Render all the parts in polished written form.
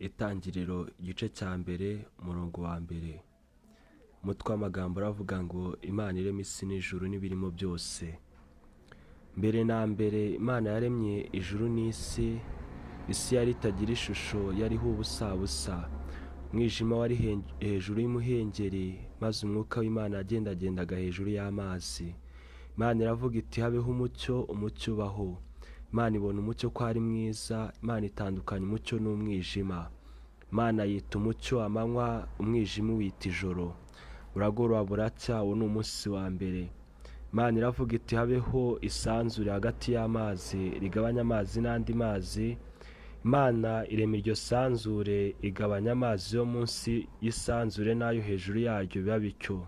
Itangiriro igice cya mbere umurongo wa mbere. Umutwe w'amagambo uravuga ngo Imana irema isi n'ijuru n'ibirimo byose. Mbere na mbere Imana yaremye ijuru n'isi. Isi yari itagira ishusho, yariho ubusa. Umwijima wari hejuru y'umuhengeri, maze umwuka w'Imana yagendagendaga hejuru y'amazi. Imana iravuga iti habeho umucyo, umucyo ubaho. Imana ibona umucyo ko ari mwiza. Imana itandukanya umucyo n'umwijima. Imana yita umucyo amanywa, umwijima wita ijoro. Buragoroba buracya, uwo ni umunsi wa mbere. Imana iravuga iti habeho isanzure hagati y'amazi, rigabanya amazi n'andi mazi. Imana irema iryo sanzure, igabanya amazi yo munsi y'isanzure n'ayo hejuru yaryo biba bityo.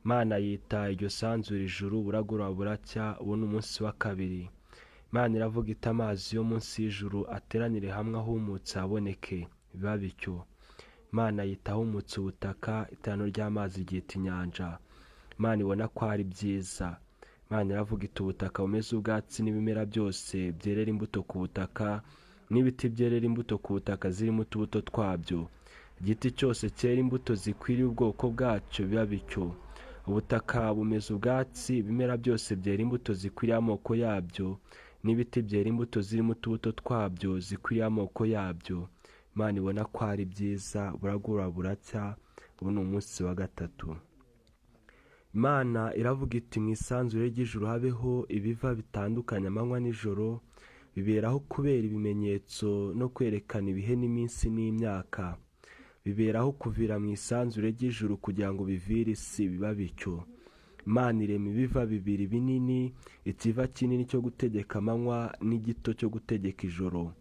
Imana yita iryo sanzure ijuru. Buragoroba buracya, uwo ni umunsi wa kabiri. Imana iravuga iti amazi yo munsi y'ijuru ateranire hamwe, ahumutse haboneke, biba bityo. Imana yita ahumutse ubutaka, iteraniro ry'amazi ryita inyanja. Imana ibona ko ari byiza. Imana iravuga iti ubutaka bumeze ubwatsi n'ibimera byose byerera imbuto ku butaka, n'ibiti byerera imbuto ku butaka zirimo utubuto twabyo. Igiti cyose cyera imbuto zikwiriye ubwoko bwacyo, biba bityo. Ubutaka bumeze ubwatsi, ibimera byose byera imbuto zikwiriye amoko yabyo, n'ibiti byera imbuto zirimo utubuto twabyo zikwiriye amoko yabyo. Imana ibona ko ari byiza. Buragoroba buracya, ubu ni umunsi wa gatatu. Imana iravuga iti mu isanzure ry'ijuru habeho ibiva bitandukanye amanywa n'ijoro, biberaho kubera ibimenyetso no kwerekana ibihe n'iminsi n'imyaka. Biberaho kuvira mu isanzure ry'ijuru kugira ngo bivire isi, biba bityo. Imana irema ibiva bibiri binini, ikiva kinini cyo gutegeka amanywa n'igito cyo gutegeka ijoro.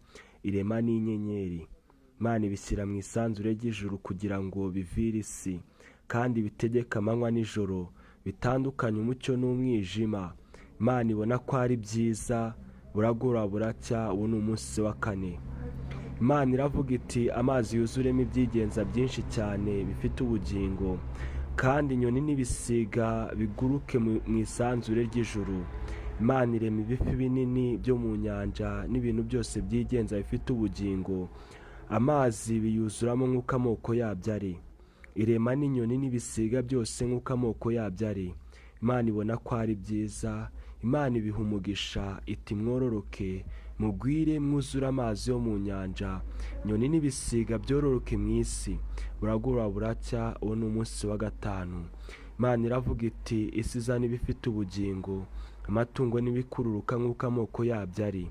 Irema n'inyenyeri. Imana ibishyira mu isanzure ry'ijuru kugira ngo bivire isi, kandi bitegeka amanywa n'ijoro, bitandukanye umucyo n'umwijima. Imana ibona ko ari byiza. Buragoroba buracya, ubu ni umunsi wa kane. Imana iravuga iti amazi yuzuremo ibyigenza byinshi cyane bifite ubugingo, kandi inyoni n'ibisiga biguruke mu isanzure ry'ijuru. Imana irema ibifi binini byo mu nyanja n'ibintu byose byigenza bifite ubugingo. Amazi biyuzuramo nk'uko amoko yabyo ari. Irema n'inyoni n'ibisiga byose nk'uko amoko yabyo ari. Imana ibona ko ari byiza. Imana ibiha umugisha iti mwororoke, mugwire, mwuzure amazi yo mu nyanja, inyoni n'ibisiga byororoke mu isi. Buragoroba buracya, uwo ni umunsi wa gatanu. Imana iravuga iti isi izana ibifite ubugingo, amatungo n'ibikururuka nk'uko amoko yabyo ari,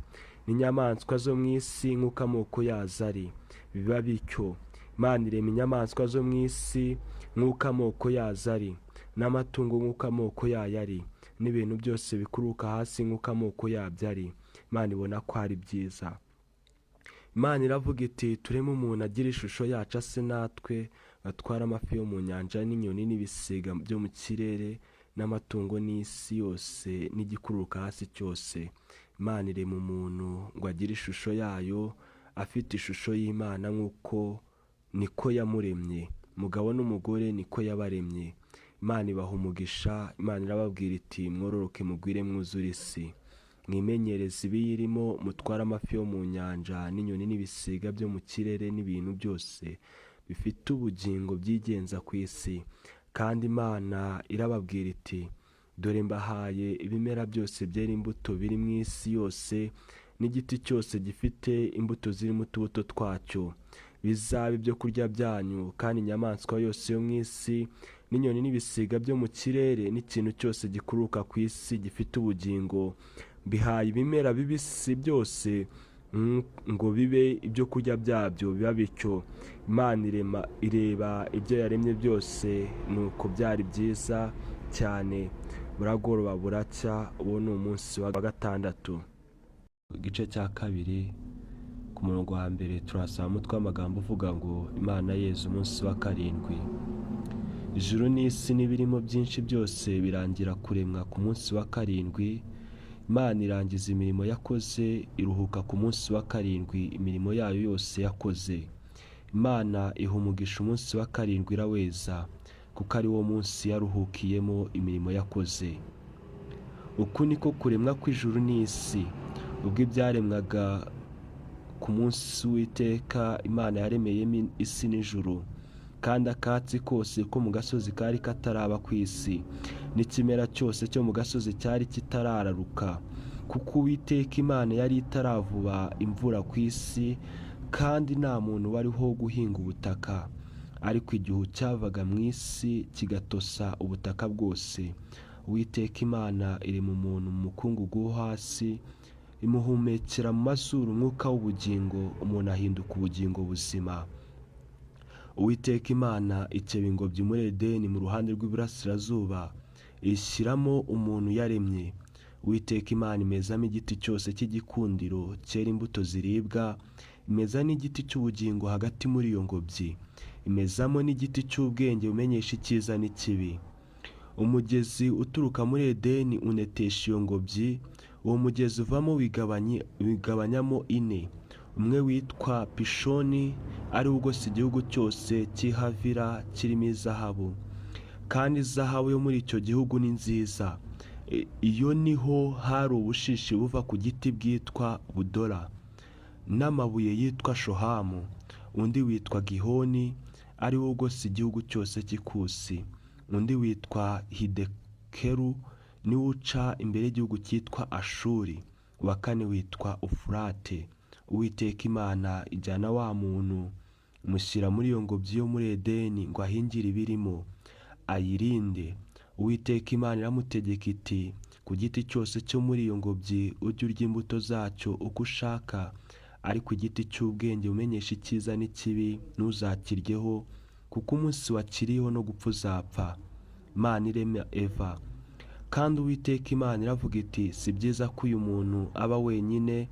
n'inyamaswa zo mu isi nk'uko amoko yazo ari, biba bityo. Imana irema inyamaswa zo mu isi nk'uko amoko yazo ari, n'amatungo nk'uko amoko yayo ari, n'ibintu byose bikururuka hasi nk'uko amoko yabyo ari. Imana ibona ko ari byiza. Imana iravuga iti tureme umuntu agira ishusho yacu ase natwe, batwara amafi yo mu nyanja n'inyoni n'ibisiga byo mu kirere n'amatungo n'isi yose n'igikururuka hasi cyose. Imana irema umuntu ngo agire ishusho yayo, afite ishusho y'Imana nk'uko niko yamuremye. Umugabo n'umugore niko yabaremye. Imana ibaha umugisha. Imana irababwira iti mwororoke mugwire mwuzure isi, mwimenyereze ibiyirimo, mutware amafi yo mu nyanja n'inyoni n'ibisiga byo mu kirere n'ibintu byose bifite ubugingo byigenza ku isi. Kandi Imana irababwira iti dore mbahaye ibimera byose byera imbuto biri mu isi yose, n'igiti cyose gifite imbuto zirimo utubuto twacyo, bizaba ibyo kurya byanyu. Kandi inyamaswa yose yo mu isi n'inyoni n'ibisiga byo mu kirere n'ikintu cyose gikururuka ku isi gifite ubugingo, bihaye ibimera bibisi byose ngo bibe ibyo kurya byabyo, biba bityo. Imana ireba ibyo yaremye byose, nuko byari byiza cyane. Buragoroba buracya, uwo ni umunsi wa gatandatu. Igice cya kabiri ku murongo wa mbere turasaba umutwe w'amagambo uvuga ngo Imana yeza umunsi wa karindwi. Ijuru n'isi n'ibirimo byinshi byose birangira kuremwa ku munsi wa karindwi. Imana irangiza imirimo yakoze, iruhuka ku munsi wa karindwi imirimo yayo yose yakoze. Imana iha umugisha umunsi wa karindwi iraweza, kuko ari wo munsi yaruhukiyemo imirimo yakoze. Uku niko kuremwa kw'ijuru n'isi. Ubwo ibyaremwaga ku munsi w'iteka Imana yaremeyemo isi n'ijuru, kandi akatsi kose ko mu gasozi kari kataraba ku isi, n'ikimera cyose cyo mu gasozi cyari kitarararuka, kuko Uwiteka Imana yari itaravuba imvura ku isi, kandi nta muntu wariho guhinga ubutaka. Ariko igihu cyavaga mu isi kigatosa ubutaka bwose. Uwiteka Imana irema umuntu mu mukungugu wo hasi, imuhumekera mu mazuru umwuka w'ubugingo, umuntu ahinduka ubugingo buzima. Uwiteka Imana ikeba ingobyi muri Edeni mu ruhande rw'iburasirazuba, ishyiramo umuntu yaremye. Uwiteka Imana imezamo igiti cyose cy'igikundiro cyera imbuto ziribwa, imeza n'igiti cy'ubugingo hagati muri iyo ngobyi, imezamo n'igiti cy'ubwenge bumenyesha icyiza n'ikibi. Umugezi uturuka muri Edeni unetesha iyo ngobyi, uwo mugezi uvamo wigabanyamo ine. Umwe witwa Pishoni, ari wo ugose igihugu cyose cy'i Havila kirimo izahabu, kandi izahabu yo muri icyo gihugu ni nziza. Iyo niho hari ubushishi buva ku giti bwitwa Budora, n'amabuye yitwa Shohamu. Undi witwa Gihoni, ari wo ugose igihugu cyose cy'ikusi. Undi witwa Hidekeru, niwe uca imbere y'igihugu cyitwa Ashuri. Uwa kane witwa Ufurate. Uwiteka Imana ijyana wa muntu, mushyira muri iyo ngobyi yo muri Edeni ngo ahingire ibirimo, ayirinde. Uwiteka Imana iramutegeka iti, ku giti cyose cyo muri iyo ngobyi ujye urya imbuto zacyo uko ushaka, ariko igiti cy'ubwenge umenyesha icyiza n'ikibi ntuzakiryeho, kuko umunsi wakiriho no gupfa uzapfa. Imana irema Eva. Kandi Uwiteka Imana iravuga iti, si byiza ko uyu muntu aba wenyine,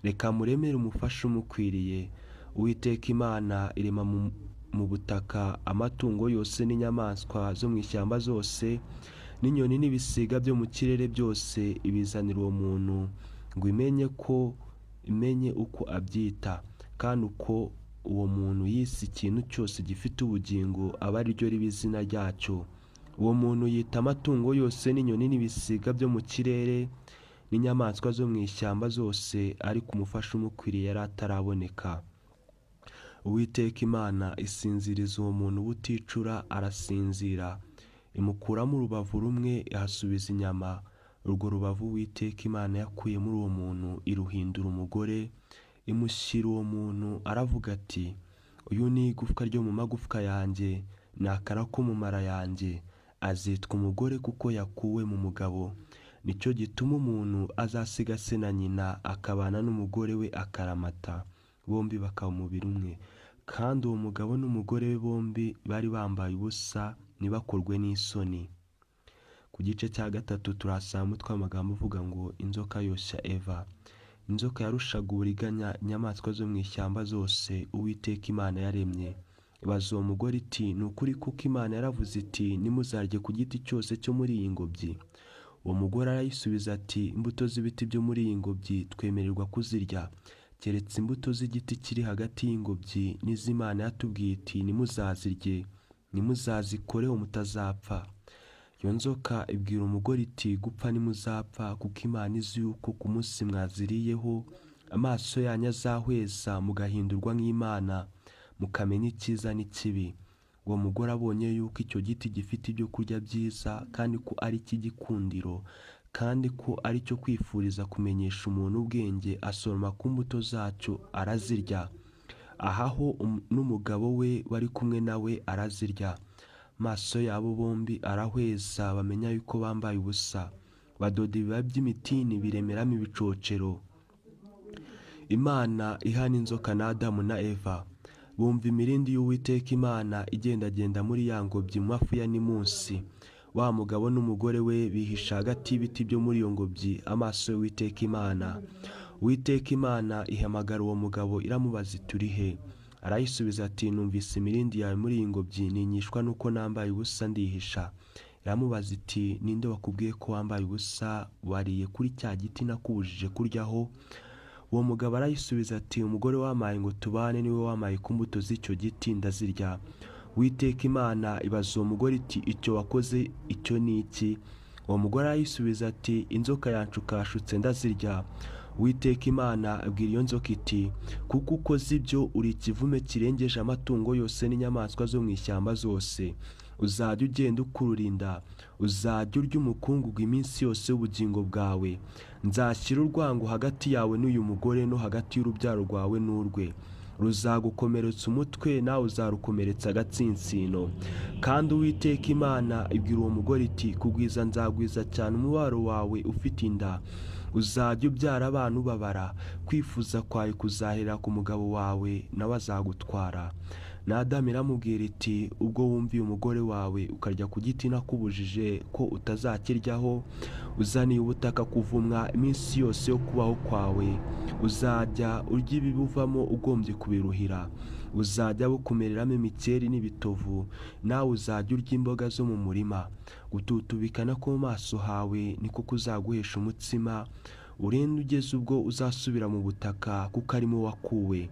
reka muremere umufasha umukwiriye. Uwiteka Imana irema mu butaka amatungo yose n'inyamaswa zo mu ishyamba zose, n'inyoni n'ibisiga byo mu kirere byose, ibizanira uwo muntu ngo imenye uko abyita. Kandi uko uwo muntu yise ikintu cyose gifite ubugingo aba ari ryo riba izina ryacyo. Uwo muntu yita amatungo yose n'inyoni n'ibisiga byo mu kirere n'inyamaswa zo mu ishyamba zose, ariko umufasha umukwiriye yari ataraboneka. Uwiteka Imana isinziriza uwo muntu buticura, arasinzira, imukuramo urubavu rumwe, ihasubiza inyama. Urwo rubavu Uwiteka Imana yakuye muri uwo muntu iruhindura umugore, imushyira uwo muntu. Aravuga ati, uyu ni igufwa ryo mu magufwa yanjye, ni akara ko mu mara yanjye. Azitwa umugore kuko yakuwe mu mugabo. Nicyo gituma umuntu azasiga se na nyina, akabana n'umugore we akaramata, bombi bakaba umubiri umwe. Kandi uwo mugabo n'umugore we bombi bari bambaye ubusa, ntibakorwe n'isoni. Ku gice cya gatatu turahasanga umutwe w'amagambo uvuga ngo inzoka yoshya Eva. Inzoka yarushaga uburiganya inyamaswa zo mu ishyamba zose Uwiteka Imana yaremye. Ibaza uwo mugore iti, ni ukuri kuko Imana yaravuze iti, nimuzarye ku giti cyose cyo muri iyi ngobyi? Uwo mugore arayisubiza ati, imbuto z'ibiti byo muri iyi ngobyi twemererwa kuzirya, keretse imbuto z'igiti kiri hagati y'ingobyi n'iz'Imana yatubwiye iti, nimuzazirye, nimuzazikoreho mutazapfa. Iyo nzoka ibwira umugore iti, gupfa nimuzapfa, kuko Imana izi yuko ku munsi mwaziriyeho amaso yanyu azahweza, mugahindurwa nk'Imana, mukamenya icyiza n'ikibi. Uwo mugore abonye yuko icyo giti gifite ibyo kurya byiza, kandi ko ari icy'igikundiro, kandi ko ari cyo kwifuriza kumenyesha umuntu ubwenge, asoroma ku mbuto zacyo arazirya. Ahaho n'umugabo we wari kumwe nawe arazirya. Amaso yabo bombi arahweza, bamenya yuko bambaye ubusa. Badoda ibibabi by'imitini biremeramo ibicocero. Imana ihana inzoka na Adamu na Eva. Bumva imirindi y'Uwiteka Imana igendagenda muri ya ngobyi mu mafu ya nimunsi. Wa mugabo n'umugore we bihisha hagati y'ibiti byo muri iyo ngobyi, amaso y'Uwiteka Imana. Uwiteka Imana ihamagara uwo mugabo iramubaza iti, uri he? Arayisubiza ati, numvise imirindi yawe muri iyi ngobyi, ninyishwa nuko nambaye ubusa ndihisha. Iramubaza iti, ninde wakubwiye ko wambaye ubusa? Wariye kuri cya giti nakubujije kuryaho? Uwo mugabo arayisubiza ati, umugore wampaye ngo tubane niwe wampaye ku mbuto z'icyo giti ndazirya. Uwiteka Imana ibaza uwo mugore iti, icyo wakoze icyo ni iki? Uwo mugore arayisubiza ati, inzoka yanshukashutse ndazirya. Uwiteka Imana abwira iyo nzoka iti kuko ukoze ibyo uri ikivume kirengeje amatungo yose n'inyamaswa zo mu ishyamba zose, uzajya ugenda ukururinda, uzajya urya umukungugu iminsi yose y'ubugingo bwawe. Nzashyira urwango hagati yawe n'uyu mugore no hagati y'urubyaro rwawe n'urwe, ruzagukomeretsa umutwe nawe uzarukomeretsa agatsinsino. Kandi Uwiteka Imana ibwira uwo mugore iti kugwiza nzagwiza cyane umubabaro wawe ufite inda, uzajya ubyara abana ubabara, kwifuza kwawe kuzahera ku mugabo wawe nawe azagutwara. Na Adamu iramubwira iti ubwo wumviye umugore wawe ukarya ku giti nakubujije ko utazakiryaho, uzaniye ubutaka kuvumwa iminsi yose yo kubaho kwawe, uzajya urya ibibuvamo ugombye kubiruhira, uzajya bukumereramo imikeri n'ibitovu, nawe uzajya urya imboga zo mu murima. Gututubikana ko mu maso hawe niko kuzaguhesha umutsima, urinde ugeze ubwo uzasubira mu butaka kuko arimo wakuwe.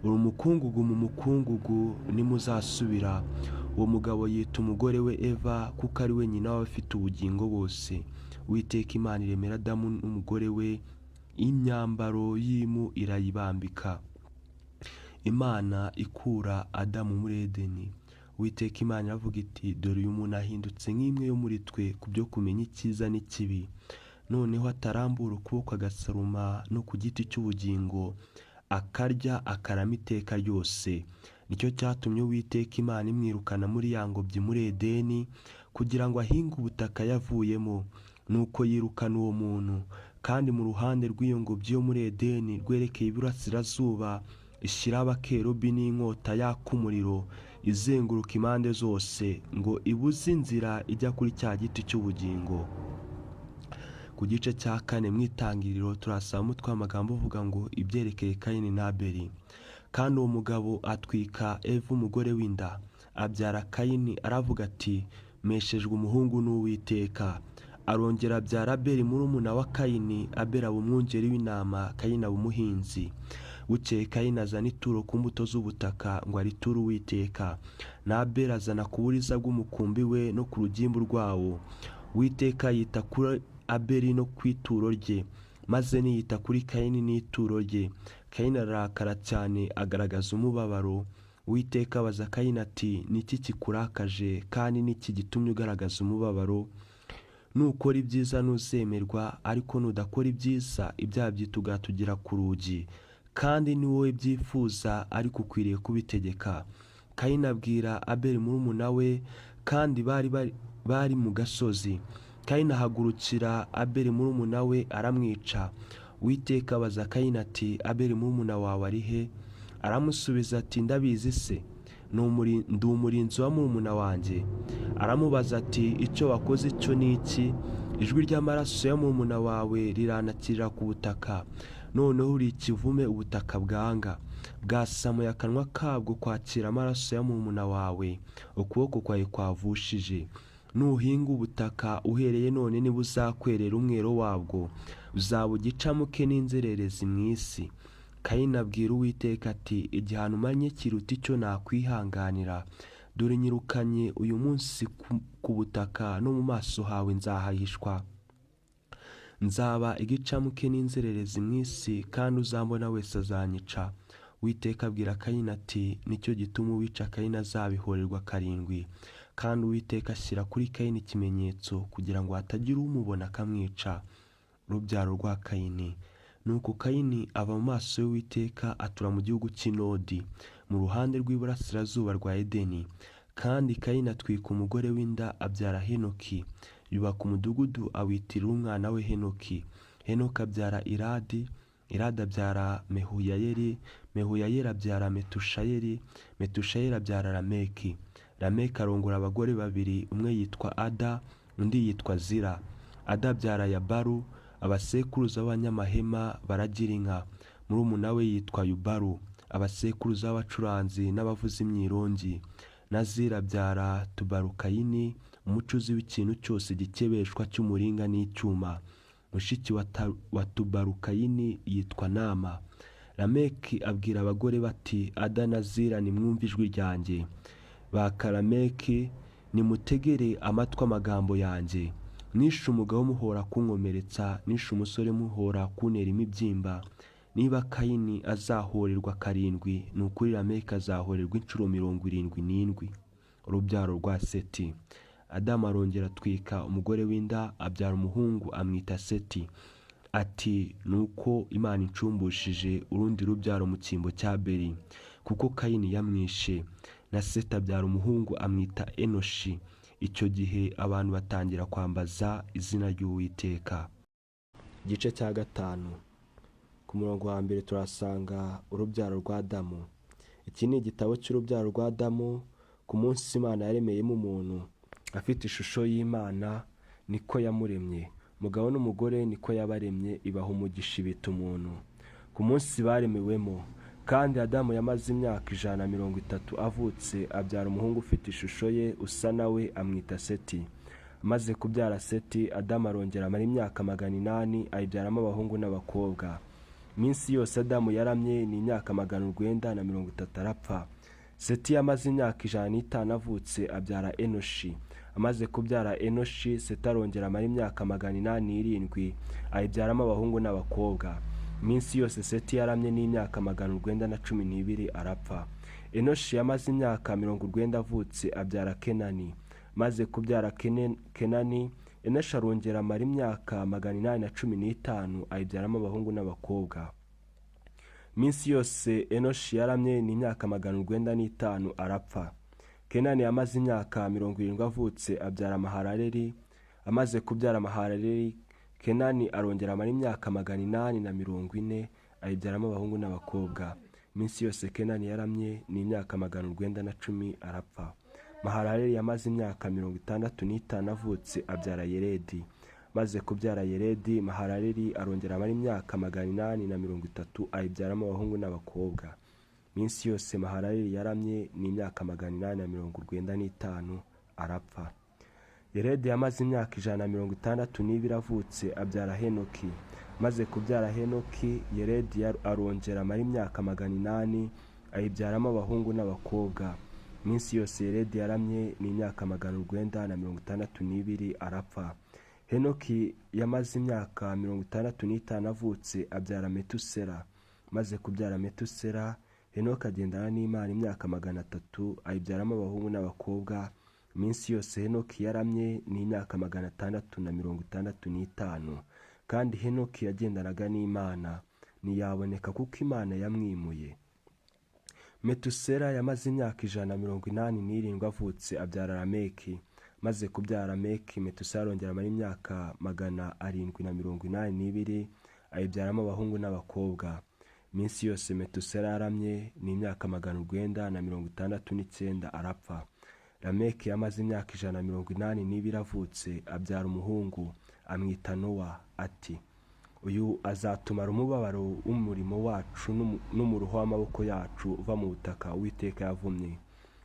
Uri umukungugu mu mukungugu nimuzasubira. Uwo mugabo yita umugore we Eva kuko ari we nyina w'abafite ubugingo bose. Uwiteka Imana iremera Adamu n'umugore we imyambaro y'impu irayibambika. Imana ikura Adamu muri Edeni. Uwiteka Imana iravuga iti dore uyu muntu ahindutse nk'imwe yo muri twe ku byo kumenya icyiza n'ikibi. Noneho atarambura ukuboko agasaruma no ku giti cy'ubugingo akarya akarama iteka ryose. Nicyo cyatumye Uwiteka Imana imwirukana muri ya ngobyi muri Edeni kugira ngo ahinge ubutaka yavuyemo. Nuko yirukana uwo muntu, kandi mu ruhande rw'iyo ngobyi yo muri Edeni rwerekeye iburasirazuba ishyiraho abakerubi n'inkota yaka umuriro izenguruka impande zose ngo ibuze inzira ijya kuri cya giti cy'ubugingo. Ku gice cya 4 mu Itangiriro turasaba umutwe w'amagambo uvuga ngo ibyerekeye Kayini na Abeli. Kandi uwo mugabo atwika Eva umugore w'inda, abyara Kayini, aravuga ati meshejwe umuhungu n'Uwiteka. Arongera abyara Abeli murumuna wa Kayini, Abeli aba umwungeri w'intama, Kayini aba umuhinzi. Bukeye Kayini azana ituro ku mbuto z'ubutaka ngo ariture Uwiteka, na Abeli azana ku buriza bw'umukumbi we no ku rugimbu rwawo. Uwiteka yita kuri Abeli no ku ituro rye, maze niyita kuri Kayini n'ituro rye. Kayini ararakara cyane agaragaza umubabaro. Uwiteka abaza Kayini ati niki kikurakaje kandi niki gitumye ugaragaza umubabaro? Nukora ibyiza nuzemerwa, ariko nudakora ibyiza ibyaha byitugatugira ku rugi, kandi ni wowe byifuza ariko ukwiriye kubitegeka. Kayini abwira Abeli murumuna we, kandi bari mu gasozi. Kayini ahagurukira Abeli murumuna we aramwica. Uwiteka abaza Kayini ati Abeli murumuna wawe ari he? Aramusubiza ati ndabizi se, ndi umurinzi wa murumuna wanjye. Aramubaza ati icyo wakoze cyo ni iki? Ijwi ry'amaraso ya murumuna wawe riranakirira ku butaka, noneho uri ikivume ubutaka bwanga. Bwasamuye akanwa kabwo kwakira amaraso ya murumuna wawe, ukuboko kwawe kwavushije. Nuhinga ubutaka uhereye none niba uzakwerera umwero wabwo, uzaba ugicamuke n'inzererezi mu isi. Kayini abwira Uwiteka ati igihano umanye kiruta icyo nakwihanganira. Dore nyirukanye uyu munsi ku butaka, no mu maso hawe nzahahishwa. Nzaba igicamuke n'inzererezi mu isi, kandi uzambona wese azanyica. Uwiteka abwira Kayini ati nicyo gituma uwica Kayini azabihorerwa 7. Kandi Uwiteka ashyira kuri Kayini ikimenyetso kugira ngo hatagira umubona akamwica. Urubyaro rwa Kayini. Nuko Kayini ava mu maso y'Uwiteka atura mu gihugu cy'Inodi, mu ruhande rw'iburasirazuba rwa Edeni. Kandi Kayini atwika umugore w'inda, abyara Henoki, yubaka umudugudu awitirira umwana we Henoki. Henoki abyara Iradi, Iradi abyara Mehuyayeli, Mehuyayeli abyara Metushayeli, Metushayeli abyara Lameki. Lameki arongora abagore babiri, umwe yitwa Ada, undi yitwa Zira. Ada abyara Yabaru, abasekuruza b'abanyamahema baragira inka. Murumuna we yitwa Yubaru, abasekuruza b'abacuranzi n'abavuza imyirongi. Na Zira abyara Tubarukayini, umucuzi w'ikintu cyose gikebeshwa cy'umuringa n'icyuma. Mushiki wa Tubarukayini yitwa Nama. Lameki abwira abagore bati Ada na Zira nimwumve ijwi ryanjye. Baka Lameki nimutegere amatwi amagambo yanjye. nishe umugabo muhora kunkomeretsa, nishe umusore muhora kuntera imibyimba. Niba Kayini azahorerwa 7, ni ukuri Lameki azahorerwa inshuro 77. Urubyaro rwa Seti. Adamu arongera atwika umugore w'inda, abyara umuhungu amwita Seti. Ati nuko Imana incumbushije urundi rubyaro mu cyimbo cya Beri, kuko Kayini yamwishe. Na Seti abyara umuhungu amwita Enoshi. Icyo gihe abantu batangira kwambaza izina ry'Uwiteka. Igice cya 5. Ku murongo wa 1 turasanga urubyaro rwa Adamu. Iki ni igitabo cy'urubyaro rwa Adamu. Ku munsi Imana yaremeyemo umuntu, afite ishusho y'Imana niko yamuremye. Umugabo n'umugore niko yabaremye, ibaha umugisha ibita umuntu. Ku munsi baremewemo, kandi Adamu yamaze imyaka 130 avutse, abyara umuhungu ufite ishusho ye usa nawe, amwita Seti. Amaze kubyara Seti, Adamu arongera amara imyaka 800, ayibyaramo abahungu n'abakobwa. Iminsi yose Adamu yaramye ni imyaka 930 arapfa. Seti yamaze imyaka 105 avutse, abyara Enoshi. Amaze kubyara Enoshi, Seti arongera amara imyaka 807, ayibyaramo abahungu n'abakobwa. Iminsi yose Seti yaramye ni imyaka 912 arapfa. Enoshi yamaze imyaka 90 avutse, abyara Kenani. Maze kubyara Kenani, Enoshi arongera amara imyaka 815, ayibyaramo abahungu n'abakobwa. Iminsi yose Enoshi yaramye ni imyaka 905 arapfa. Kenani yamaze imyaka 70 avutse, abyara Mahalaleli. Amaze kubyara Mahalaleli, Kenani arongera amara imyaka 840, ayibyaramo abahungu n'abakobwa. Iminsi yose Kenani yaramye ni imyaka 910 arapfa. Mahalaleli yamaze imyaka 65 avutse, abyara Yeredi. Maze kubyara Yeredi, Mahalaleli arongera amara imyaka 830, ayibyaramo abahungu n'abakobwa. Iminsi yose Mahalaleli yaramye ni imyaka 895 arapfa. Yeredi yamaze imyaka 162 avutse, abyara Henoki. Maze kubyara Henoki, Yeredi arongera amara imyaka 800, ayibyaramo abahungu n'abakobwa. Iminsi yose Yeredi yaramye ni imyaka 962 arapfa. Henoki yamaze imyaka 65 avutse, abyara Metusela. Maze kubyara Metusela, Henoki agendana n'Imana imyaka 300, ayibyaramo abahungu n'abakobwa. Iminsi yose Henoki yaramye ni imyaka 665, kandi Henoki yagendanaga n'Imana ntiyaboneka kuko Imana yamwimuye. Metusela yamaze imyaka 187 avutse, abyara Lameki. Maze kubyara Lameki, Metusela arongera amara imyaka 782, ayibyaramo abahungu n'abakobwa. Iminsi yose Metusela yaramye ni imyaka 969 arapfa. Lameki yamaze imyaka 182 avutse, abyara umuhungu amwita Nowa. Ati uyu azatumara umubabaro w'umurimo wacu n'umuruho w'amaboko yacu uva mu butaka Uwiteka yavumye.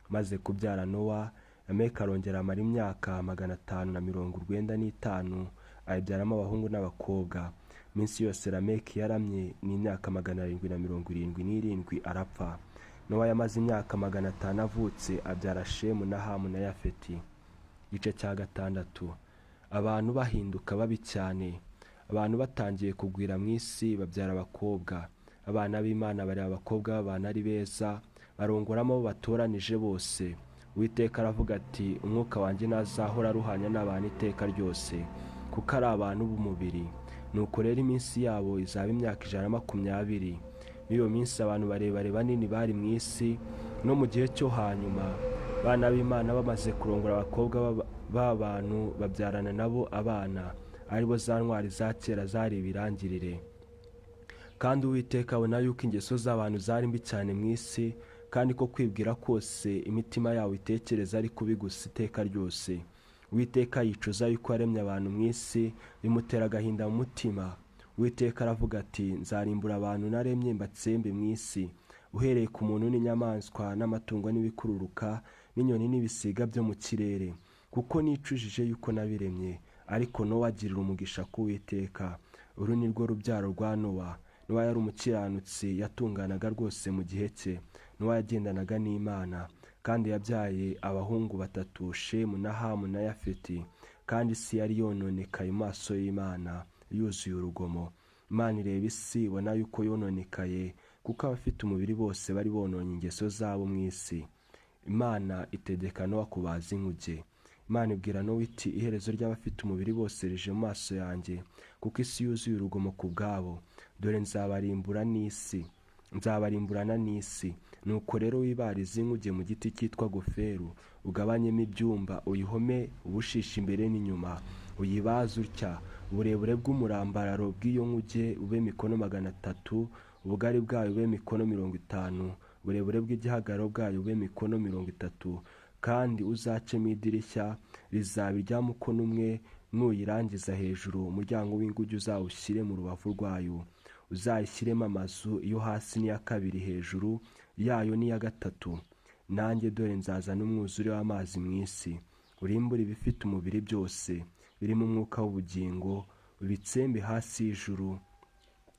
Maze kubyara Nowa, Lameki arongera amara imyaka 595, ayibyaramo abahungu n'abakobwa. Iminsi yose Lameki yaramye ni imyaka 777 arapfa. Nowa yamaze imyaka 500 avutse, abyara Shemu na Hamu na Yafeti. Igice cya 6. Abantu bahinduka babi cyane. Abantu batangiye kugwira mu isi, babyara abakobwa. Abana b'Imana bareba abakobwa b'abantu ari beza, barongoramo abo batoranije bose. Uwiteka aravuga ati umwuka wanjye nazahora aruhanya n'abantu iteka ryose, kuko ari abantu b'umubiri. Nuko rero iminsi yabo izaba imyaka 120. Iyo minsi abantu barebare banini bari mu isi, no mu gihe cyo hanyuma abana b'Imana bamaze kurongora abakobwa b'abantu, babyarana nabo abana, aribo za ntwari za kera zari ibirangirire. Kandi Uwiteka abona yuko ingeso z'abantu zari mbi cyane mu isi, kandi ko kwibwira kose imitima yawo itekereza ari kubi gusa iteka ryose. Uwiteka yicuza yuko yaremye abantu mu isi, bimutera agahinda mu mutima. Uwiteka aravuga ati nzarimbura abantu naremye mbatsembe mu isi, uhereye ku muntu n'inyamaswa n'amatungo n'ibikururuka n'inyoni n'ibisiga byo mu kirere, kuko nicujije yuko nabiremye. Ariko Nowa agirira umugisha ku Uwiteka. Uru ni rwo rubyaro rwa Nowa. Nowa yari umukiranutsi, yatunganaga rwose mu gihe cye. Nowa yagendanaga n'Imana, kandi yabyaye abahungu 3, Shemu na Hamu na Yafeti. kandi isi yari yononekaye mu maso y'Imana, yuzuye urugomo. Imana ireba isi ibona yuko yononekaye, kuko abafite umubiri bose bari bononye ingeso zabo mu isi. Imana itegeka Nowa kubaza inkuge. Imana ibwira Nowa iti, iherezo ry'abafite umubiri bose rije mu maso yanjye, kuko isi yuzuye urugomo ku bwabo. Dore nzabarimburana n'isi. Nuko rero wibarize inkuge mu giti cyitwa goferu, ugabanyemo ibyumba, uyihome ubushisha imbere n'inyuma, uyibaze utya. Uburebure bw'umurambararo bw'iyo nkuge bube mikono 300, ubugari bwayo bube mikono 50, uburebure bw'igihagararo bwayo bube mikono 30. Kandi uzacemo idirishya rizaba irya mukono umwe, nuyirangiza hejuru umuryango w'inguge uzawushyire mu rubavu rwayo. Uzayishyiremo amazu, iyo hasi n'iya kabiri hejuru yayo n'iya gatatu. Nanjye dore nzazana umwuzure w'amazi mu isi, urimbura ibifite umubiri byose birimo umwuka w'ubugingo, ubitsembe hasi y'ijuru,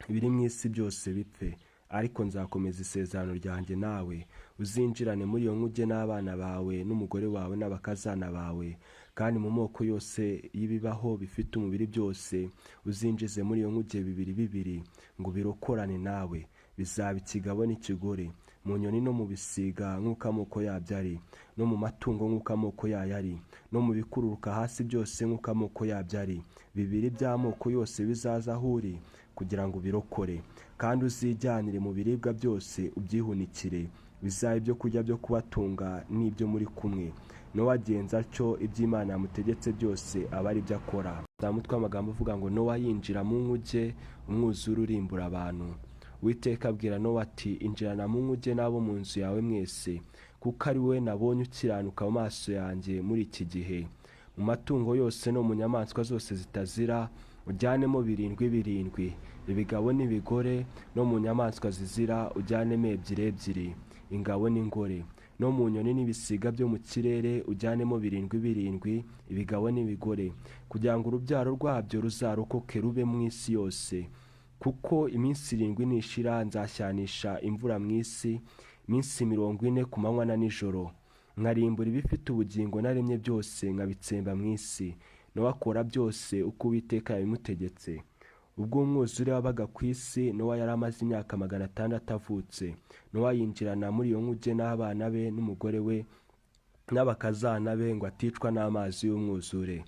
ibiri mu isi byose bipfe. Ariko nzakomeza isezerano ryanjye nawe, uzinjirane muri iyo nkuge n'abana bawe n'umugore wawe n'abakazana bawe, kandi mu moko yose y'ibibaho bifite umubiri byose uzinjize muri iyo nkuge bibiri, ngo birokorane nawe. Bizaba ikigabo n'ikigore, mu nyoni no mu bisiga nk'uko amoko yabyo ari, no mu matungo nk'uko amoko yayo ari, no mu bikururuka hasi byose nk'uko amoko yabyo ari. 2 by'amoko yose bizaza aho uri, kugira ngo birokore. Kandi uzijyanire mu biribwa byose ubyihunikire, bizaba ibyo kurya byo kubatunga n'ibyo muri kumwe. Nowa agenza atyo, iby'Imana yamutegetse byose aba ari byo akora. Umutwe w'amagambo uvuga ngo Nowa yinjira mu nkuge, umwuzure urimbura abantu. Uwiteka abwira Nowa ati, injirana mu nkuge n'abo mu nzu yawe mwese, kuko ari we nabonye ukiranuka mu maso yanjye muri iki gihe. Mu matungo yose no mu nyamaswa zose zitazira ujyanemo 7, ibigabo n'ibigore, no mu nyamaswa zizira ujyanemo 2, ingabo n'ingore, no mu nyoni n'ibisiga byo mu kirere ujyanemo 7, ibigabo n'ibigore, kugira ngo urubyaro rwabyo ruzarokoke rube mu isi yose. Kuko iminsi 7 nishira nzashyanisha imvura mu isi, iminsi 40 ku manywa na nijoro. Nkarimbura ibifite ubugingo naremye byose, nkabitsemba mu isi. Nowa akora byose uko Uwiteka yabimutegetse. Ubwo umwuzure wabaga ku isi, Nowa yari amaze imyaka 600 avutse. Nowa yinjirana muri iyo nkuge n'abana be n'umugore we n'abakazana be, ngo aticwa n'amazi y'umwuzure.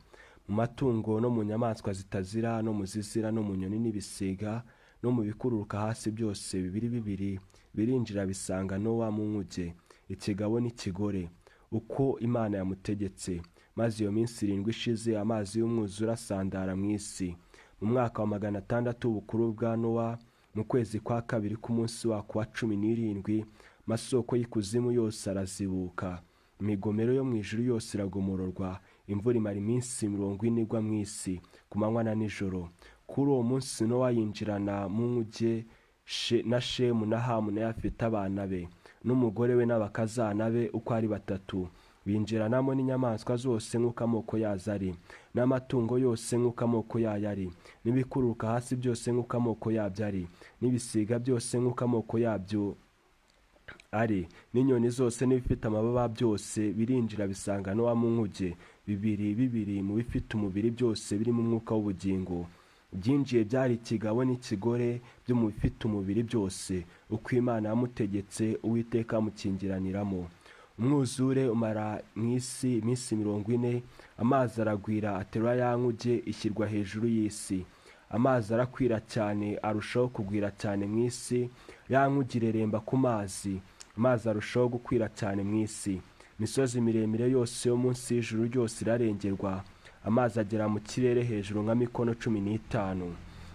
Mu matungo no mu nyamaswa zitazira, no mu zizira, no mu nyoni n'ibisiga, no mu bikururuka hasi byose 2 birinjira bisanga Nowa mu nkuge, ikigabo n'ikigore, uko Imana yamutegetse. Maze iyo minsi 7 ishize, amazi y'umwuzure asandara mu isi. Mu mwaka wa 600 w'ubukuru bwa Nowa, mu kwezi kwa 2 k'umunsi wako wa 17, amasoko y'ikuzimu yose arazibuka, imigomero yo mu ijuru yose iragomororwa. Imvura imara iminsi 40 igwa mu isi, ku manywa na nijoro. Kuri uwo munsi Nowa yinjirana mu nkuge na Shemu na Hamu na Yafeti abana be, n'umugore we n'abakazana be uko ari 3. Binjiranamo n'inyamaswa zose nk'uko amoko yazo ari, n'amatungo yose nk'uko amoko yayo ari, n'ibikururuka hasi byose nk'uko amoko yabyo ari, n'ibisiga byose nk'uko amoko yabyo ari, n'inyoni zose n'ibifite amababa byose birinjira bisanga Nowa mu nkuge, 2 mu bifite umubiri byose birimo umwuka w'ubugingo. Byinjiye byari ikigabo n'ikigore byo mu bifite umubiri byose, uko Imana yamutegetse. Uwiteka amukingiraniramo. Umwuzure umara mu isi iminsi 40, amazi aragwira aterura ya nkuge ishyirwa hejuru y'isi. Amazi arakwira cyane, arushaho kugwira cyane mu isi, ya nkuge ireremba ku mazi, amazi arushaho gukwira cyane mu isi. Imisozi miremire yose yo munsi y'ijuru ryose irarengerwa, amazi agera mu kirere hejuru nka mikono 15.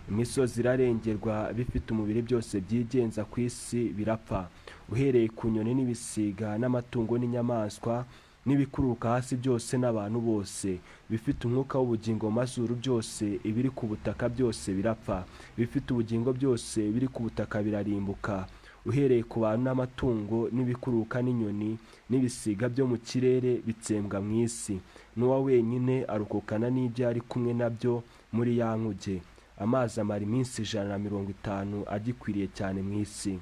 Imisozi irarengerwa, bifite umubiri byose byigenza ku isi birapfa, uhereye ku nyoni n'ibisiga n'amatungo n'inyamaswa n'ibikururuka hasi byose n'abantu bose, bifite umwuka w'ubugingo mu mazuru byose, ibiri ku butaka byose birapfa, bifite ubugingo byose biri ku butaka birarimbuka, uhereye ku bantu n'amatungo n'ibikururuka n'inyoni n'ibisiga byo mu kirere bitsembwa mu isi. Nowa wenyine arokokana n'ibyo ari kumwe nabyo muri ya nkuge. Amazi amara iminsi 150 agikwiriye cyane mu isi.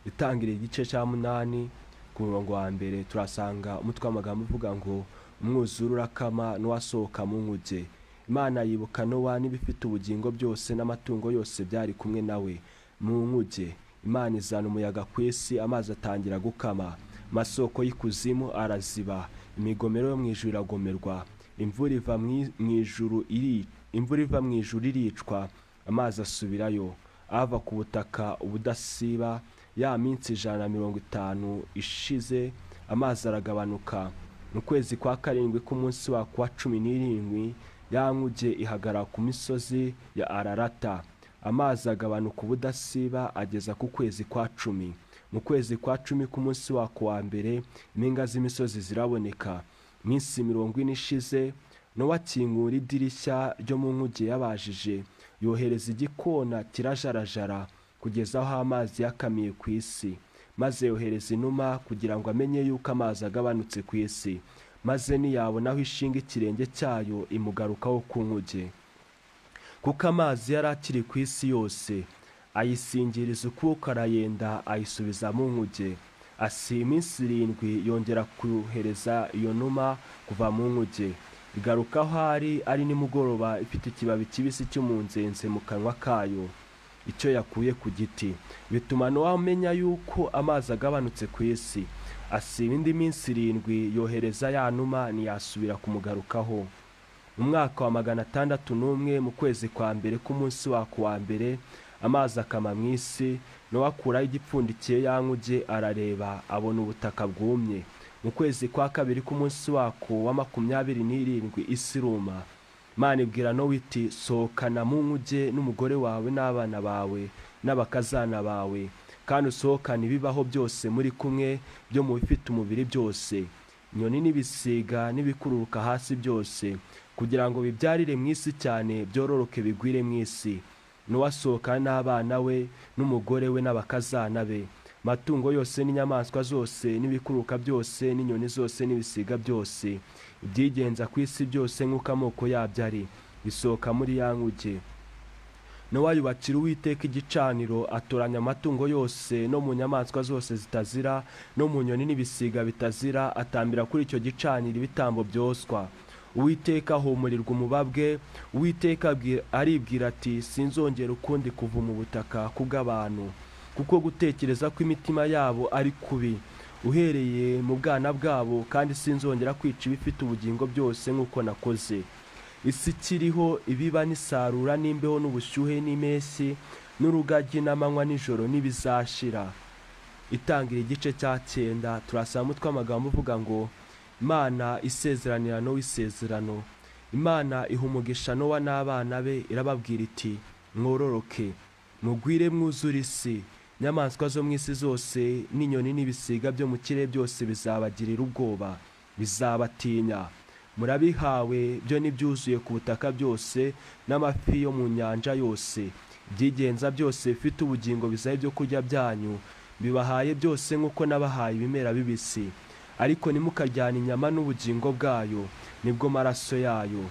Itangiriro igice cya 8 ku murongo wa mbere turasanga umutwe w'amagambo uvuga ngo umwuzure urakama n'uwasohoka mu nkuge. Imana yibuka Nowa n'ibifite ubugingo byose n'amatungo yose byari kumwe nawe mu nkuge. Imana izana umuyaga ku isi, amazi atangira gukama, amasoko y'ikuzimu araziba, imigomero yo mu ijuru iragomerwa. Imvura iva mu ijuru iricwa, amazi asubirayo. Ava ku butaka ubudasiba, ya minsi 150 ishize, amazi aragabanuka. Mu kwezi kwa karindwi k'umunsi wa 17, ya nkuge ihagarara ku misozi ya Ararata. Amazi agabanuka ubudasiba ageza ku kwezi kwa 10. Mu kwezi kwa 10 k'umunsi wa mbere, impinga z'imisozi ziraboneka. Minsi 40 ishize, Nowa akingura idirishya ryo mu nkuge yabajije, yohereza igikona kirajarajara kugeza aho amazi yakamiye ku isi. Maze yohereza inuma kugira ngo amenye yuko amazi agabanutse ku isi. Maze ntiyabona aho ishinga ikirenge cyayo imugarukaho ku nkuge, kuko amazi yari akiri ku isi yose. Ayisingiriza ukuboko arayenda, ayisubiza mu nkuge. Asiba iminsi 7 yongera kohereza iyo numa kuva mu nkuge. Igaruka aho ari nimugoroba, ifite ikibabi kibisi cy'umunzenze mu kanwa kayo, icyo yakuye ku giti. Bituma Nowa amenya yuko amazi agabanutse ku isi. Asiba indi minsi 7 yohereza ya numa, ntiyasubira kumugarukaho. Mu mwaka wa 601 mu kwezi kwa mbere k'umunsi wa mbere, amazi akama mu isi. Nowa akuraho igipfundikiye ya nkuge, arareba abona ubutaka bwumye. Mu kwezi kwa kabiri k'umunsi wako wa 27 isi iruma. Imana ibwira Nowa iti, sohokana mu nkuge n'umugore wawe n'abana bawe n'abakazana bawe, kandi usohokane ibibaho byose muri kumwe byo mu bifite umubiri byose, inyoni n'ibisiga n'ibikururuka hasi byose, kugira ngo bibyarire mu isi cyane, byororoke bigwire mu isi. Nowa asohokana n'abana we n'umugore we n'abakazana be, matungo yose n'inyamaswa zose n'ibikururuka byose n'inyoni zose n'ibisiga byose, ibyigenza ku isi byose nk'uko amoko yabyo ari, bisohoka muri ya nkuge. Nowa yubakira Uwiteka igicaniro, atoranya amatungo yose no mu nyamaswa zose zitazira no mu nyoni n'ibisiga bitazira, atambira kuri icyo gicaniro ibitambo byoswa. Uwiteka ahumurirwa umubabwe. Uwiteka aribwira ati, sinzongera ukundi kuva mu butaka kubw'abantu, kuko gutekereza ko imitima yabo ari kubi uhereye mu bwana bwabo, kandi sinzongera kwica ibifite ubugingo byose nk'uko nakoze. Isi kiriho ibiba n'isarura n'imbeho n'ubushyuhe n'impeshyi n'urugagi n'amanywa n'ijoro n'ibizashira. Itangiriro igice cya 9 turasaba umutwe w'amagambo uvuga ngo, Imana isezeranira Nowa isezerano. Imana iha umugisha Nowa n'abana be, irababwira iti, mwororoke mugwire mwuzure isi. Inyamaswa zo mu isi zose n'inyoni n'ibisiga byo mu kirere byose bizabagirira ubwoba, bizabatinya. Murabihawe byo n'ibyuzuye ku butaka byose n'amafi yo mu nyanja yose, ibyigenza byose bifite ubugingo bizabe ibyo kurya byanyu. Bibahaye byose nk'uko nabahaye ibimera bibisi, ariko ntimukaryana inyama n'ubugingo bwayo, nibwo maraso yayo.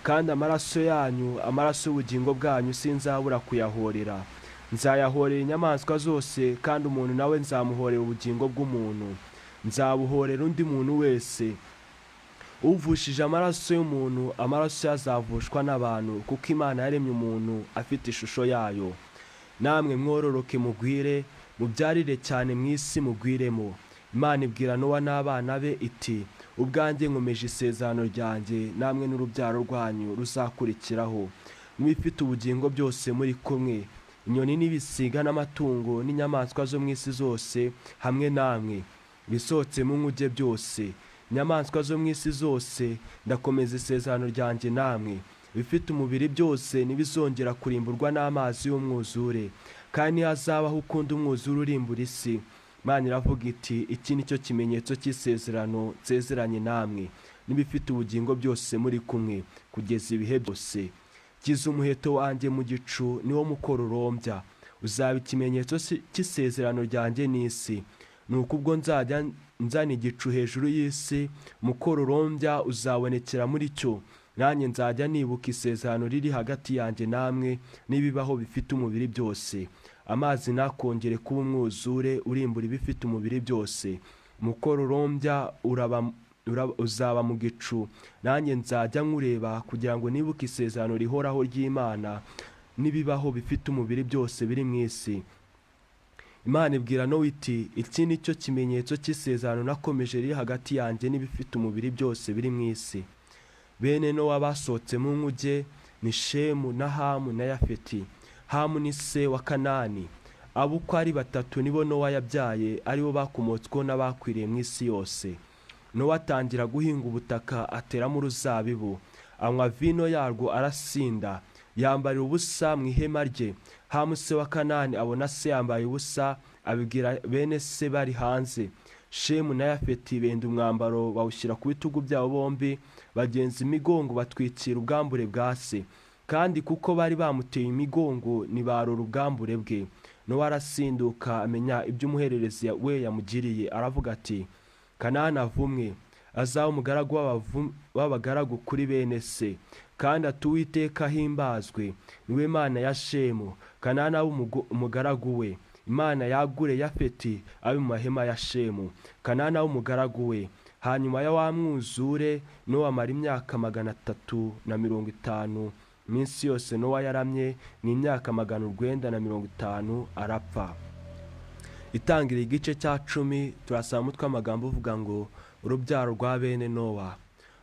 Kandi amaraso yanyu, amaraso y'ubugingo bwanyu, sinzabura kuyahorera. Nzayahorera inyamaswa zose, kandi umuntu nawe nzamuhorera ubugingo bw'umuntu. Nzabuhorera undi muntu wese. Uvushije amaraso y'umuntu, amaraso yazavushwa n'abantu, kuko Imana yaremye umuntu afite ishusho yayo. Namwe mwororoke mugwire, mubyarire cyane mu isi mugwiremo. Imana ibwira Nowa n'abana be iti, ubwanjye nkomeje isezerano ryanjye namwe n'urubyaro rwanyu ruzakurikiraho, n'ibifite ubugingo byose muri kumwe, inyoni n'ibisiga n'amatungo n'inyamaswa zo mu isi zose hamwe namwe, bisohotse mu nkuge byose. Inyamaswa zo mu isi zose ndakomeza isezerano ryanjye namwe. Ibifite umubiri byose ntibizongera kurimburwa n'amazi y'umwuzure, kandi hazabaho ukundi umwuzure urimbura isi. Imana iravuga iti, iki ni cyo kimenyetso cy'isezerano nsezeranye namwe n'ibifite ubugingo byose muri kumwe kugeza ibihe byose. Kiza umuheto wanjye mu gicu, niwo mukororombya, uzaba ikimenyetso cy'isezerano ryanjye n'isi. Nuko ubwo nzajya nzana igicu hejuru y'isi, mukororombya uzabonekera muri cyo, nanjye nzajya nibuka isezerano riri hagati yanjye namwe n'ibibaho bifite umubiri byose. Amazi nakongere kuba umwuzure urimbura ibifite umubiri byose. Mukororombya uzaba mu gicu, nanjye nzajya nkureba kugira ngo nibuke isezerano rihoraho ry'Imana n'ibibaho bifite umubiri byose biri mu isi. Imana ibwira Nowa iti, iki ni cyo kimenyetso cy'isezerano nakomeje riri hagati yanjye n'ibifite umubiri byose biri mu isi. Bene Nowa basohotse mu nkuge ni Shemu na Hamu na Yafeti. Hamu ni se wa Kanani. Abo uko ari batatu nibo Nowa yabyaye, aribo bakomotsweho n'abakwiriye mu isi yose. Nowa atangira guhinga ubutaka, ateramo uruzabibu, anywa vino yarwo arasinda, yambarira ubusa mu ihema rye. Hamu se wa Kanani abona se yambaye ubusa, abibwira bene se bari hanze. Shemu na Yafeti benda umwambaro bawushyira ku bitugu byabo bombi, bagenza imigongo batwikira ubwambure bwa se. Kandi kuko bari bamuteye imigongo ntibarora ubwambure bwe. Nowa arasinduka amenya iby'umuhererezi we yamugiriye, aravuga ati, Kanani avumwe, azaba umugaragu w'abagaragu kuri bene se, kandi ati Uwiteka ahimbazwe, niwe Mana ya Shemu, Kanani abe umugaragu we. Imana yagure Yafeti abe mu mahema ya Shemu, Kanani abe umugaragu we. Hanyuma ya wa mwuzure Nowa amara imyaka 350. Iminsi yose Nowa yaramye ni imyaka 950, arapfa. Itangiriro igice cya 10 turasaba umutwe amagambo uvuga ngo urubyaro rwa bene Nowa.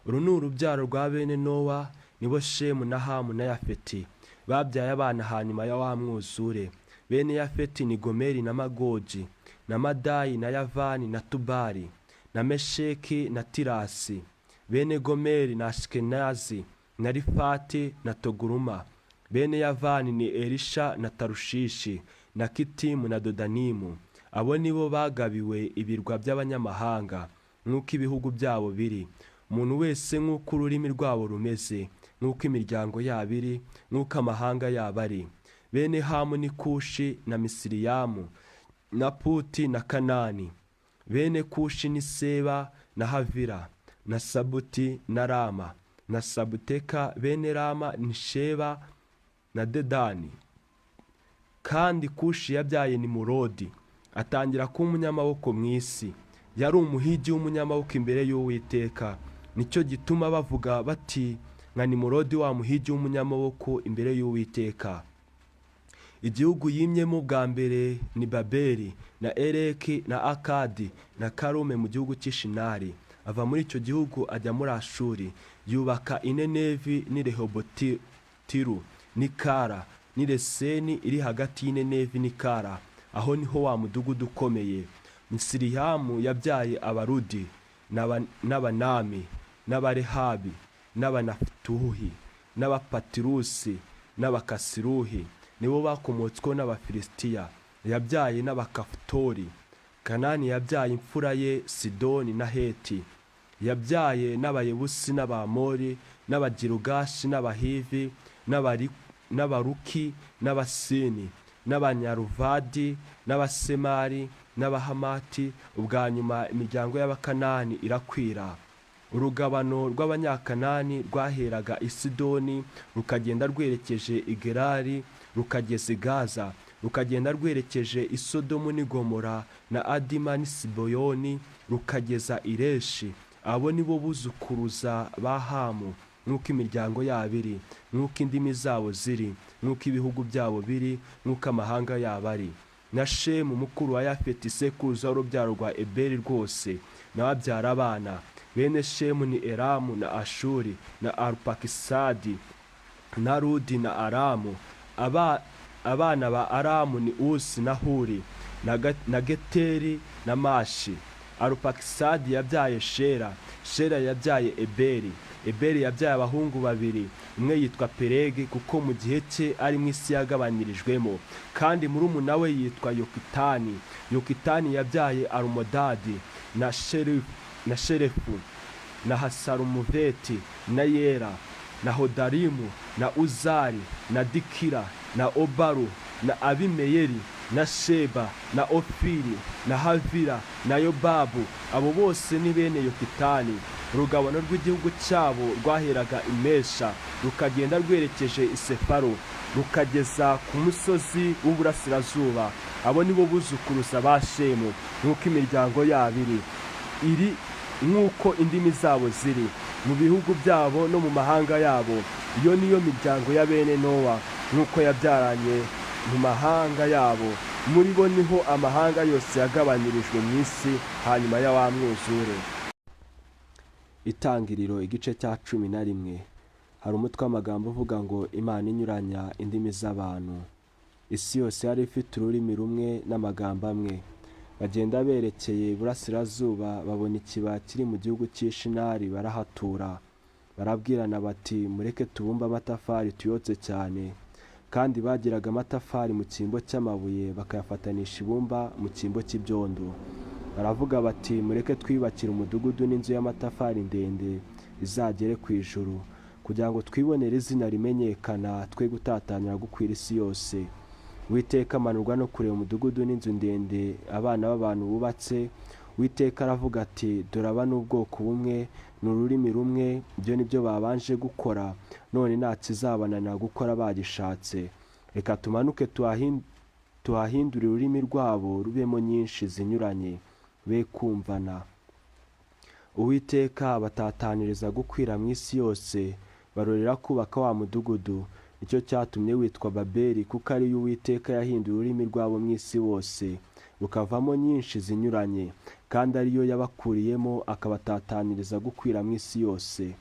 Uru ni urubyaro rwa bene Nowa, nibo Shemu na Hamu na Yafeti. Babyaye abana hanyuma ya wa mwuzure. Bene Yafeti ni Gomeri na Magogi na Madayi na Yavani na Tubali na Mesheki na Tirasi. Bene Gomeri na Ashkenazi na Rifati na Toguruma. Bene Yavani ni Elisha na Tarushishi na Kitimu na Dodanimu. Abo nibo bagabiwe ibirwa by'abanyamahanga nk'uko ibihugu byabo biri, umuntu wese nk'uko ururimi rwabo rumeze, nk'uko imiryango yabo iri, nk'uko amahanga yabo ari. Bene Hamu ni Kushi na Misiriyamu na Puti na Kanani. Bene Kushi ni Seba na Havira na Sabuti na Rama na Sabuteka. Bene Rama ni Sheba na Dedani. Kandi Kushi yabyaye ni Murodi, atangira kuba umunyamaboko mu isi. Yari umuhigi w'umunyamaboko imbere y'Uwiteka. Nicyo gituma bavuga bati nka Nimurodi wa muhigi w'umunyamaboko imbere y'Uwiteka. Igihugu yimyemo bwa mbere ni Babeli na Ereki na Akadi na Karume mu gihugu cy'Ishinari. Ava muri icyo gihugu ajya muri Ashuri, yubaka Inenevi ni Rehobotiru ni Kara ni Reseni iri hagati y'Inenevi ni Kara. Aho niho wa mudugudu ukomeye. Misiriyamu yabyaye Abarudi n'Abanami n'Abarehabi n'Abanaftuhi n'Abapatirusi n'Abakasiruhi. Nibo bakomotsweho n'Abafilisitiya. Yabyaye n'Abakafutori. Kanani yabyaye imfura ye Sidoni na Heti. Yabyaye n'Abayebusi n'Abamori n'Abagirugashi n'Abahivi n'Abaruki n'Abasini n'Abanyaruvadi n'Abasemari n'Abahamati. Ubwa nyuma imiryango y'Abakanani irakwira. Urugabano rw'Abanyakanani rwaheraga i Sidoni rukagenda rwerekeje i Gerari, rukageza i Gaza, rukagenda rwerekeje i Sodomu n'i Gomora na Adima n'i Siboyoni, rukageza i Reshi. Abo nibo buzukuruza ba Hamu, nk'uko imiryango yabo iri, nk'uko indimi zabo ziri, nk'uko ibihugu byabo biri, nk'uko amahanga yabo ari. Na Shemu mukuru wa Yafeti sekuruza w'urubyaro rwa Eberi rwose, nawe abyara abana. Bene Shemu ni Elamu na Ashuri na Arupakisadi na Rudi na Aramu. Abana ba Aramu ni Usi na Huri na Geteri na Mashi. Arupakisadi yabyaye Shera. Shera yabyaye Eberi. Eberi yabyaye abahungu babiri, umwe yitwa Peregi kuko mu gihe cye ari mu isi yagabanyirijwemo, kandi murumuna we yitwa Yokitani. Yokitani yabyaye Arumodadi na Sherefu na Hasarumuveti na Yera na Hodarimu na Uzari na Dikira na Obaru na Abimeyeri na Sheba na Ofiri na Havira na Yobabu. Abo bose ni bene Yokitani. Urugabano rw'igihugu cyabo rwaheraga Imesha, rukagenda rwerekeje i Sefaro, rukageza ku musozi w'uburasirazuba. Abo nibo buzukuruza ba Shemu, nk'uko imiryango yabo iri. nk'uko indimi zabo ziri mu bihugu byabo no mu mahanga yabo. Iyo niyo miryango ya bene Nowa, nk'uko yabyaranye mu mahanga yabo. Muri bo niho amahanga yose yagabanyirijwe mu isi hanyuma ya wa mwuzure. Itangiriro igice cya 11. Hari umutwe w'amagambo uvuga ngo Imana inyuranya indimi z'abantu. Isi yose yari ifite ururimi rumwe n'amagambo amwe. Bagenda berekeye iburasirazuba, babona ikibaya kiri mu gihugu cy'Ishinari, barahatura. Barabwirana bati mureke tubumbe amatafari tuyotse cyane. Kandi bagiraga amatafari mu cyimbo cy'amabuye, bakayafatanisha ibumba mu cyimbo cy'ibyondo. Baravuga bati mureke twibakire umudugudu n'inzu y'amatafari ndende izagere ku ijuru, kugira ngo twibonere izina rimenyekana, twe gutatanira gukwira isi yose. Uwiteka amanurwa no kureba umudugudu n'inzu ndende abana b'abantu bubatse. Uwiteka aravuga ati dore aba n'ubwoko bumwe, n'ururimi rumwe, ibyo nibyo babanje gukora, none nta kizabananira gukora bagishatse. Reka tumanuke tuhahindure ururimi rwabo rubemo nyinshi zinyuranye, be kumvana. Uwiteka abatataniriza gukwira mu isi yose, barorera kubaka wa mudugudu. Icyo cyatumye witwa Babeli, kuko ari yo Uwiteka yahinduye ururimi rwabo mu isi wose, rukavamo nyinshi zinyuranye, kandi ariyo yabakuriyemo akabatataniriza gukwira mu isi yose.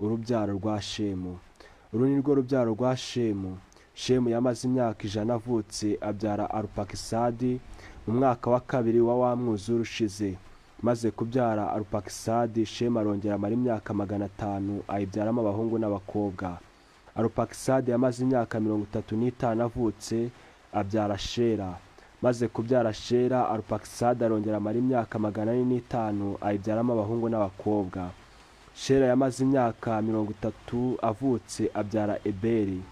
Urubyaro rwa Shemu. Uru ni rwo rubyaro rwa Shemu. Shemu yamaze imyaka 100 avutse, abyara Arupakisadi mu mwaka wa 2 wa mwuzure ushize. Maze kubyara Arupakisadi, Shemu arongera amara imyaka 500, ayibyaramo abahungu n'abakobwa. Arupakisadi yamaze imyaka 35 avutse, abyara Shera. Maze kubyara Shera, Arupakisadi arongera amara imyaka 405, ayibyaramo abahungu n'abakobwa. Shera yamaze imyaka 30 avutse, abyara Eberi.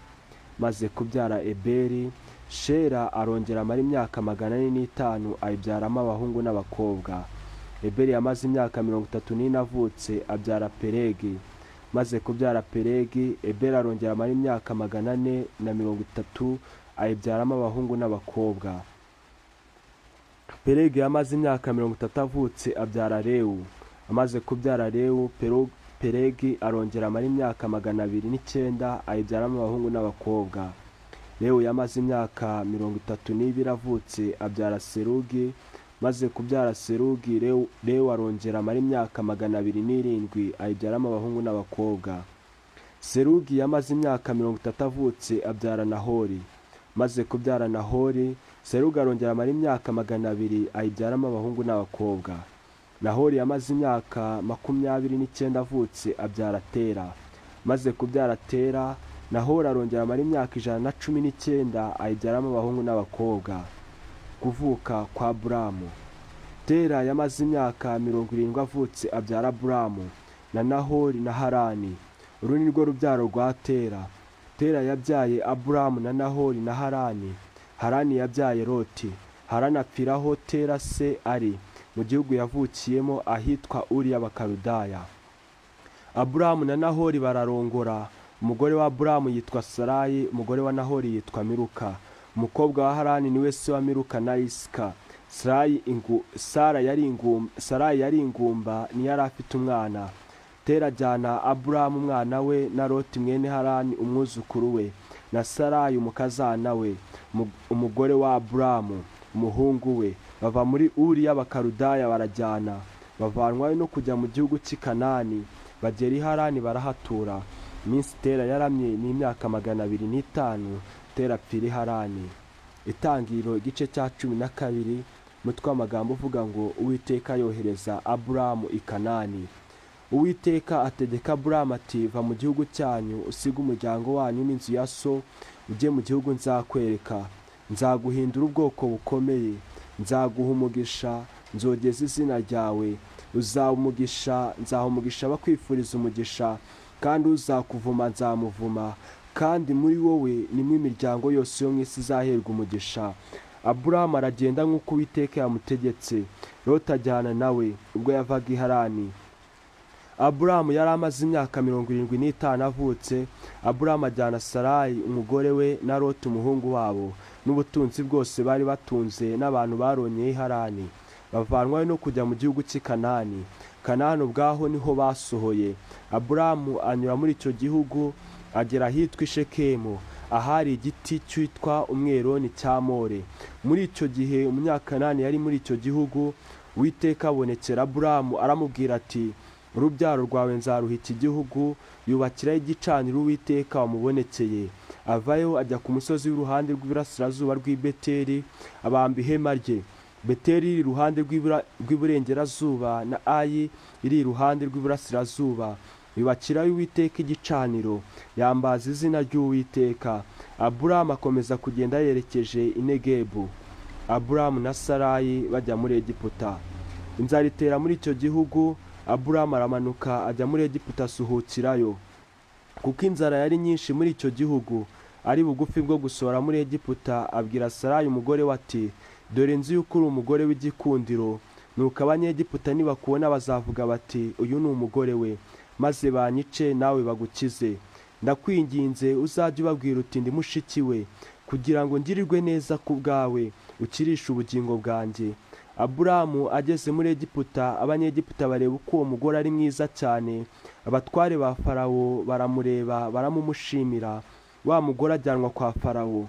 Maze kubyara Eberi, Shera arongera amara imyaka 405, ayibyaramo abahungu n'abakobwa. Eberi yamaze imyaka 34 avutse, abyara Peregi. Maze kubyara Peregi, Eberi arongera amara imyaka 430, ayibyaramo abahungu n'abakobwa. Peregi yamaze imyaka 30 avutse, abyara Rewu. Amaze kubyara Rewu, Peregi arongera amara imyaka 209, ayibyaramo abahungu n'abakobwa. Rewu yamaze imyaka 32 avutse, abyara Serugi. Maze kubyara Serugi, Rewu arongera amara imyaka 207, ayibyaramo abahungu n'abakobwa. Serugi yamaze imyaka 30 avutse, abyara Nahori. Maze kubyara Nahori, Serugi arongera amara imyaka 200, ayibyaramo abahungu n'abakobwa. Nahori yamaze imyaka 29 avutse, abyara Tera. Maze kubyara Tera, Nahori arongera amara imyaka 119, ayibyaramo abahungu n'abakobwa. Kuvuka kwa Aburamu. Tera yamaze imyaka 70 avutse, abyara Aburamu na Nahori na Harani. Uru ni rwo rubyaro rwa Tera. Tera yabyaye Aburamu na Nahori na Harani. Harani yabyaye Loti. Harani apfiraho Tera se ari mu gihugu yavukiyemo ahitwa Uri y'Abakaludaya. Aburamu na Nahori bararongora. Umugore wa Aburamu yitwa Sarayi, umugore wa Nahori yitwa Miruka. Umukobwa wa Harani niwe se wa Miruka na Isika. Sarayi yari ingumba, ntiyari afite umwana. Tera ajyana Aburamu umwana we na Loti mwene Harani umwuzukuru we, na Sarayi umukazana we, umugore wa Aburamu umuhungu we. Bava muri Uri y'Abakaludaya barajyana, bavanwayo no kujya mu gihugu cy'i Kanani. Bagera i Harani barahatura. Iminsi Tera yaramye ni imyaka 205, Tera apfira i Harani. Itangiriro igice cya 12, umutwe w'amagambo uvuga ngo Uwiteka yohereza Aburamu i Kanani. Uwiteka ategeka Aburamu ati va mu gihugu cyanyu, usiga umuryango wanyu n'inzu ya so, ujye mu gihugu nzakwereka. Nzaguhindura ubwoko bukomeye, nzaguha umugisha, nzogeza izina ryawe. Uzaha umugisha abakwifuriza umugisha, kandi uzakuvuma nzamuvuma, kandi muri wowe nimwe imiryango yose yo mu isi izaherwa umugisha. Aburamu aragenda nk'uko Uwiteka yamutegetse. Loti ajyana nawe ubwo yavaga i Harani. Aburamu yari amaze imyaka 75 avutse. Aburamu ajyana Sarayi umugore we na Loti umuhungu wabo n'ubutunzi bwose bari batunze n'abantu baronyeye i Harani. Bavanwayo no kujya mu gihugu cy'i Kanani. Kanani ubwaho niho basohoye. Aburamu anyura muri icyo gihugu agera ahitwa Shekemu, ahari igiti cyitwa umweroni cya More. Muri icyo gihe umunyakanani yari muri icyo gihugu. Uwiteka abonekera Aburamu aramubwira ati, urubyaro rwawe nzaruha iki gihugu. Yubakiraho igicaniro Uwiteka wamubonekeye. Avayo ajya ku musozi w'iruhande rw'iburasirazuba rw'i Beteli, abamba ihema rye. Beteli iri iruhande rw'iburengerazuba na Ayi iri iruhande rw'iburasirazuba. Yubakiraho Uwiteka igicaniro, yambaza izina ry'Uwiteka. Aburamu akomeza kugenda yerekeje i Negebu. Aburamu na Sarayi bajya muri Egiputa. Inzara itera muri icyo gihugu. Aburamu aramanuka ajya muri Egiputa asuhukirayo. Kuko inzara yari nyinshi muri icyo gihugu, ari bugufi bwo gusohora muri Egiputa, abwira Sarayi umugore we ati, dore nzi yuko uri umugore w'igikundiro. Nuko Abanyegiputa nibakubona bazavuga bati, uyu ni umugore we, maze banyice nawe bagukize. Ndakwinginze uzajye ubabwira uti ndi mushiki we, kugira ngo ngirirwe neza ku bwawe, ukirishe ubugingo bwanjye. Aburamu ageze muri Egiputa, Abanyegiputa bareba uko uwo mugore ari mwiza cyane. Abatware ba Farawo baramureba baramumushimira. Wa mugore ajyanwa kwa Farawo.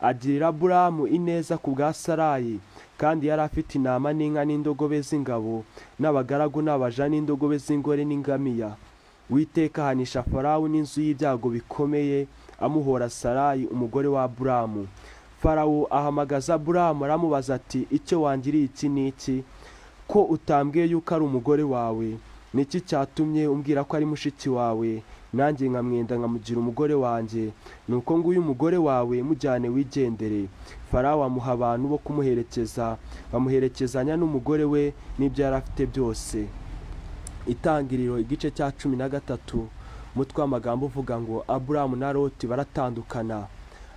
Agirira Aburamu ineza ku bwa Sarayi, kandi yari afite intama n'inka n'indogobe z'ingabo n'abagaragu n'abaja n'indogobe z'ingore n'ingamiya. Uwiteka ahanisha Farawo n'inzu y'ibyago bikomeye, amuhora Sarayi umugore wa Aburamu. Farawo ahamagaza Aburamu aramubaza ati, icyo wangiriye iki n'iki? Ko utambwiye yuko ari umugore wawe? Niki cyatumye umbwira ko ari mushiki wawe, nanjye nkamwenda nkamugira umugore wanjye? Nuko nguyu umugore wawe, mujyane wigendere. Farawo amuha abantu bo kumuherekeza, bamuherekezanya n'umugore we n'ibyo yari afite byose. Itangiriro igice cya 13, umutwe w'amagambo uvuga ngo Aburamu na Loti baratandukana.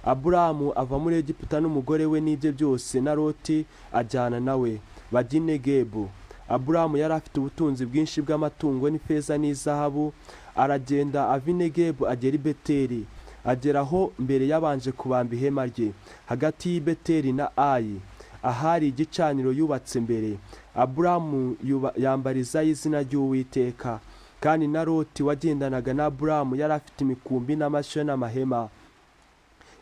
Aburamu ava muri Egiputa n'umugore we n'ibye byose, na Loti ajyana nawe bajya i Negebu. Aburamu yari afite ubutunzi bwinshi bw'amatungo n'ifeza n'izahabu. Aragenda ava i Negebu agera i Beteli. Ageraho mbere yabanje kubamba ihema rye hagati y'i Beteli na Ayi, ahari igicaniro yubatse mbere. Aburamu yambarizaho izina ry'Uwiteka. Kandi na Loti wagendanaga na Aburamu yari afite imikumbi n'amashyo n'amahema.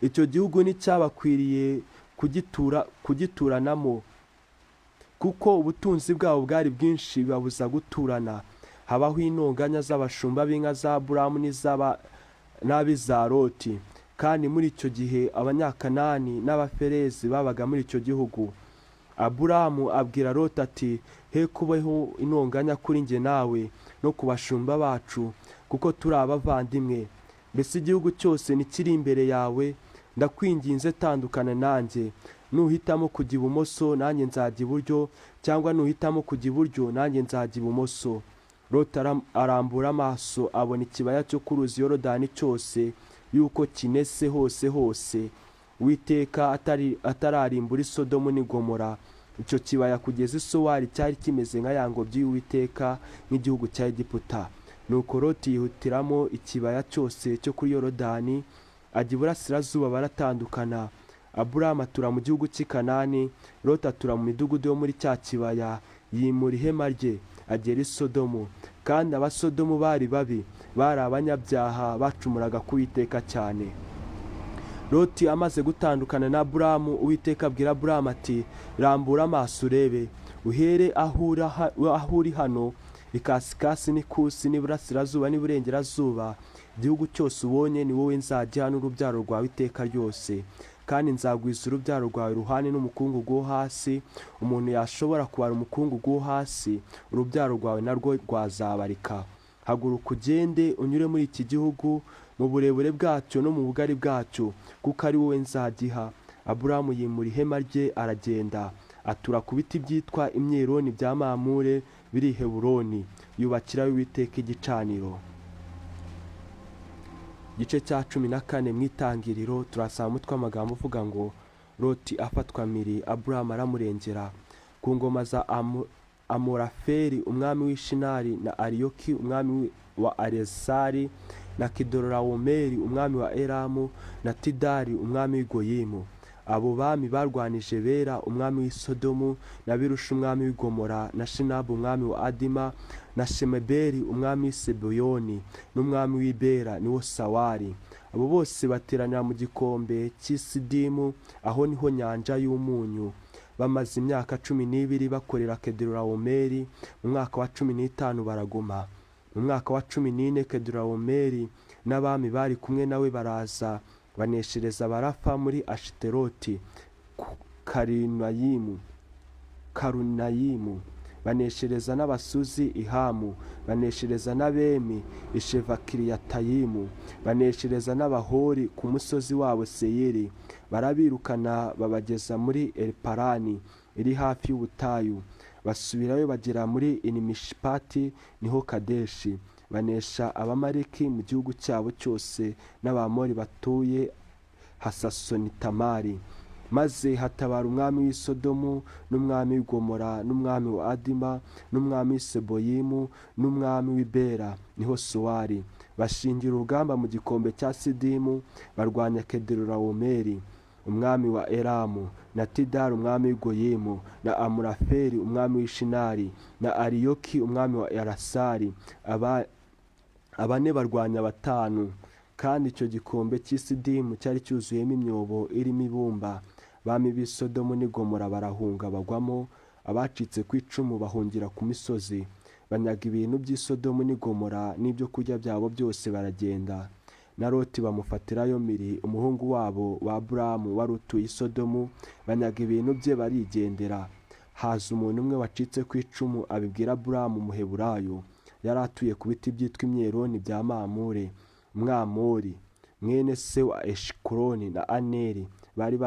Icyo gihugu nticyabakwiriye kugituranamo, kuko ubutunzi bwabo bwari bwinshi bibabuza guturana. Habaho intonganya z'abashumba b'inka za Aburamu n'ab'iza Loti. Kandi muri icyo gihe Abanyakanani n'Abaferezi babaga muri icyo gihugu. Aburamu abwira Loti ati, he kubaho intonganya kuri njye nawe no ku bashumba bacu, kuko turi abavandimwe. Mbese igihugu cyose nikiri imbere yawe. Ndakwinginze tandukana nanjye. Nuhitamo kujya ibumoso, nanjye nzajya iburyo, cyangwa nuhitamo kujya iburyo, nanjye nzajya ibumoso. Loti arambura amaso abona ikibaya cyo ku ruzi Yorodani cyose, yuko kinese hose hose. Uwiteka atararimbura i Sodomu n'i Gomora. Icyo kibaya kugeza i Sowari cyari kimeze nka ya ngobyi y'Uwiteka nk'igihugu cya Egiputa. Nuko Loti yihutiramo ikibaya cyose cyo kuri Yorodani, ajya iburasirazuba baratandukana. Aburamu atura mu gihugu cy'i Kanani, Loti atura mu midugudu yo muri cya kibaya. Yimura ihema rye agera i Sodomu. Kandi Abasodomu bari babi, bari abanyabyaha, bacumuraga ku Uwiteka cyane. Loti amaze gutandukana na Aburamu, Uwiteka abwira Aburamu ati, rambura amaso urebe, uhere aho uri hano, ikasikasi n'ikusi n'iburasirazuba n'iburengerazuba. Igihugu cyose ubonye ni wowe nzajya n'urubyaro rwawe iteka ryose. Kandi nzagwiza urubyaro rwawe ruhane n'umukungugu wo hasi. Umuntu yashobora kubara umukungugu wo hasi, urubyaro rwawe narwo rwazabarika. Haguruka ugende unyure muri iki gihugu, mu burebure bwacyo no mu bugari bwacyo, kuko ari wowe nzagiha. Aburamu yimura ihema rye aragenda, atura ku biti byitwa imyeroni bya Mamure biri i Heburoni. Yubakiraho Uwiteka igicaniro. Igice cya 14 mu Itangiriro turasaba umutwe w'amagambo uvuga ngo Loti afatwa mpiri. Aburamu aramurengera. Ku ngoma za Amoraferi umwami w'Ishinari, na Ariyoki umwami wa Aresari, na Kidorolawomeri umwami wa Elamu, na Tidari umwami w'Igoyimu. abo bami barwanije Bera umwami w'i Sodomu, na Birusha umwami w'i Gomora, na Shinabu umwami wa Adima, na Shemeberi umwami w'i Sebuyoni, n'umwami w'i Bera niwo Sawari. Abo bose bateranira mu gikombe cy'i Sidimu, aho niho nyanja y'umunyu. Bamaze imyaka 12 bakorera Kedorulawomeri. Mu mwaka wa 15 baraguma. Mu mwaka wa 14 Kedorulawomeri n'abami bari kumwe nawe baraza, baneshereza barafa muri Ashiteroti, Karunayimu, baneshereza n'abasuzi Ihamu, baneshereza n'abemi Ishevakiriyatayimu, baneshereza n'abahori ku musozi wabo Seyiri. Barabirukana babageza muri Eliparani iri hafi y'ubutayu. Basubirayo bagera muri Inimishipati niho Kadeshi. Banesha Abamaleki mu gihugu cyabo cyose n'Abamori batuye Hasasonitamari. Maze hatabara umwami w'i Sodomu, n'umwami w'i Gomora, n'umwami wa Adima, n'umwami w'i Seboyimu, n'umwami w'i Bera niho Suwari. Bashingira urugamba mu gikombe cya Sidimu, barwanya Kedorulawomeri umwami wa Elamu, na Tidari umwami w'i Goyimu, na Amuraferi umwami w'i Shinari, na Ariyoki umwami wa Elasari. Abane barwanya 5. Kandi icyo gikombe cy'i Sidimu cyari cyuzuyemo imyobo irimo ibumba. Bami b'i Sodomu n'i Gomora barahunga bagwamo. Abacitse ku icumu bahungira ku misozi. Banyaga ibintu by'i Sodomu n'i Gomora n'ibyo kurya byabo byose baragenda. Na Loti bamufatirayo Miri umuhungu wabo wa Aburamu wari utuye i Sodomu, banyaga ibintu bye barigendera. Haza umuntu umwe wacitse ku icumu abibwira Aburamu Umuheburayo, yari atuye ku biti byitwa imyeroni bya Mamure Mwamori, mwene se wa Eshikuroni na Aneri. Bari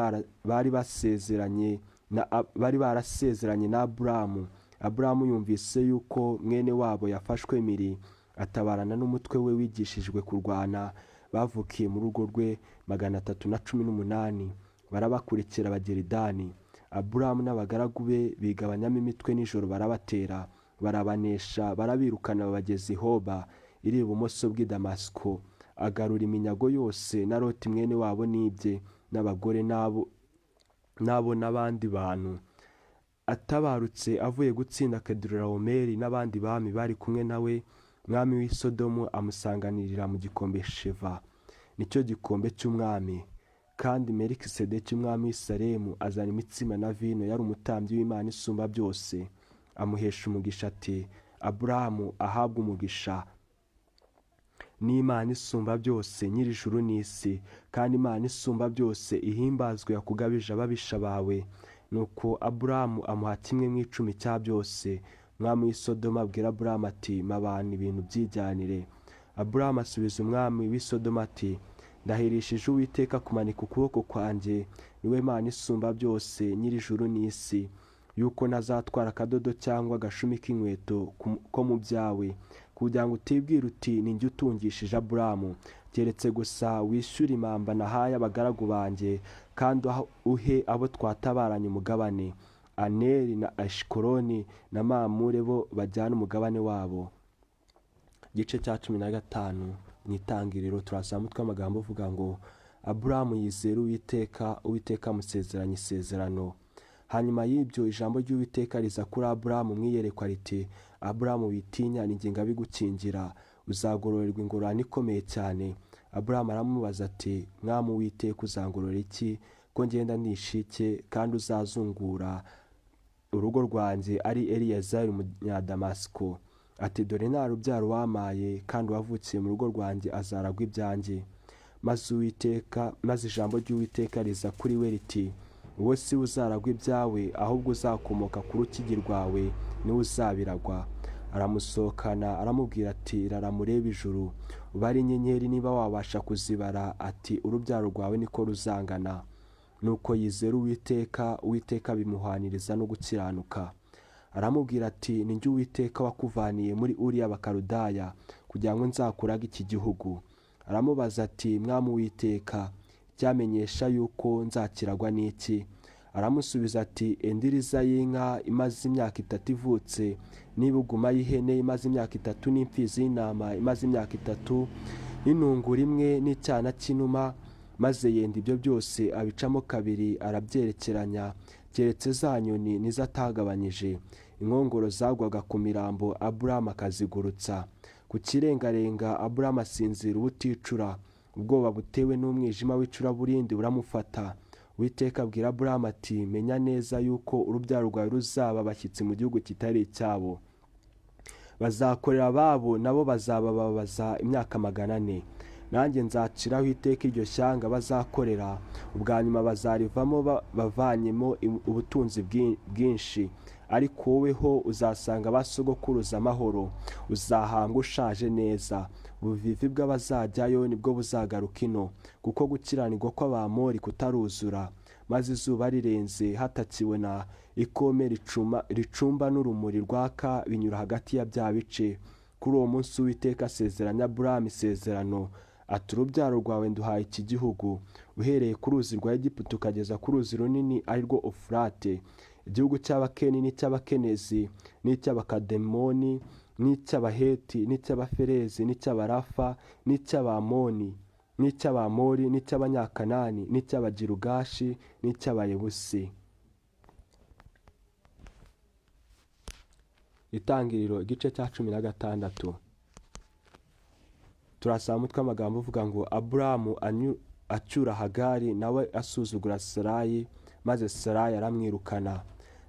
barasezeranye na Aburamu. Aburamu yumvise yuko mwene wabo yafashwe Miri, atabarana n'umutwe we wigishijwe kurwana. Bavukiye mu rugo rwe 318. Barabakurikira bagera i Dani. Aburamu n'abagaragu be bigabanyamo imitwe nijoro barabatera, barabanesha, barabirukana babageza i Hoba iri ibumoso bw'i Damasiko. Agarura iminyago yose na Loti mwene wabo n'ibye, n'abagore n'abo n'abandi bantu. Atabarutse avuye gutsinda Kedorulawomeri n'abandi bami bari kumwe nawe, umwami w'i Sodomu amusanganirira mu gikombe Sheva, nicyo gikombe cy'umwami. Kandi Melikisedeki umwami w'i Salemu azana imitsima na vino, yari umutambyi w'Imana isumba byose. Amuhesha umugisha ati, Aburamu ahabwa umugisha n'Imana isumba byose, nyir'ijuru n'isi, kandi Imana isumba byose ihimbazwe yakugabije ababisha bawe. Nuko Aburamu amuha 1/10 cya byose. Umwami w'i Sodomu abwira Aburamu ati, mabana ibintu byijyanire. Aburamu asubiza umwami w'i Sodomu ati, ndahirishije Uwiteka kumanika ukuboko kwanjye, niwe Mana isumba byose, nyir'ijuru n'isi, yuko ntazatwara akadodo cyangwa agashumi k'inkweto ko mu byawe, kugira ngo utibwira uti ni njye utungishije Aburamu, keretse gusa wishyura impamba nahaye abagaragu banjye, kandi uhe abo twatabaranye umugabane. Aneri na Ashikuroni na Mamure bo bajyana umugabane wabo. Igice cya 15 mu Itangiriro turazamutwa amagambo uvuga ngo, Aburamu yizera Uwiteka amusezeranya isezerano. Hanyuma y'ibyo ijambo ry'Uwiteka riza kuri Aburamu mwiyerekwa riti, Aburamu witinya, ni njye ngabigukingira, uzagororerwa ingororano ikomeye cyane. Aburamu aramubaza ati, mwami Uwiteka uzangororera iki, ko ngenda nishike, kandi uzazungura urugo rwanjye ari Eliyazari umunyadamasiko? Ati, dore nta rubyaro wamaye, kandi wavukiye mu rugo rwanjye azaragwa ibyanjye. Maze ijambo ry'Uwiteka riza kuri we riti, wowe si uzaragwa ibyawe, ahubwo uzakomoka ku rukigi rwawe niwe uzabiragwa. Aramusohokana aramubwira ati, rara murebe ijuru, ubare inyenyeri niba wabasha kuzibara. Ati, urubyaro rwawe niko ruzangana. Nuko yizera Uwiteka bimuhaniriza no gukiranuka. Aramubwira ati, ni njye Uwiteka wakuvaniye muri Uri y'Abakaludaya, kugira ngo nzakurage iki gihugu. Aramubaza ati, mwami Uwiteka, cyamenyesha yuko nzakiragwa n'iki? Aramusubiza ati, endiriza y'inka imaze imyaka 3 ivutse, n'ibuguma y'ihene imaze imyaka 3, n'imfizi y'intama imaze imyaka 3, n'intungura imwe n'icyana cy'inuma, maze yenda ibyo byose abicamo kabiri arabyerekeranya, keretse za nyoni nizo atagabanyije. Inkongoro zagwaga ku mirambo Aburamu akazigurutsa. Ku kirengarenga Aburamu asinzira ubuticura. Ubwoba butewe n'umwijima w'icuraburindi buramufata. Uwiteka abwira Aburamu ati, menya neza yuko urubyaro rwawe ruzaba abashyitsi mu gihugu kitari icyabo. Bazakorera ababo, nabo bazabababaza imyaka 400. Nanjye nzaciraho iteka iryo shyanga bazakorera. Ubwa nyuma bazarivamo bavanyemo ubutunzi bwinshi. Ariko woweho uzasanga basogokuruza amahoro. Uzahambwa ushaje neza. Ubuvivi bw'abazajyayo nibwo buzagaruka ino, kuko gukiranirwa kw'Abamori kutaruzura. Maze izuba rirenze hatakiwe na ikome ricumba n'urumuri rwaka binyura hagati ya bya bice. Kuri uwo munsi Uwiteka asezeranya Aburamu isezerano ati, urubyaro rwawe nduhaye iki gihugu, uhereye ku ruzi rwa Egiputa ukageza ku ruzi runini ari rwo Ufurate, igihugu cy'Abakeni n'icy'Abakenezi n'icy'Abakademoni n'icy'Abaheti n'icy'Abaferezi n'icy'Abarafa n'icy'Abamoni n'icy'Abamori n'icy'Abanyakanani n'icy'Abagirugashi n'icy'Abayebusi. Itangiriro igice cya 16. Turasaba umutwe w'amagambo uvuga ngo Aburamu acyura Hagari, nawe asuzugura Sarayi, maze Sarayi aramwirukana.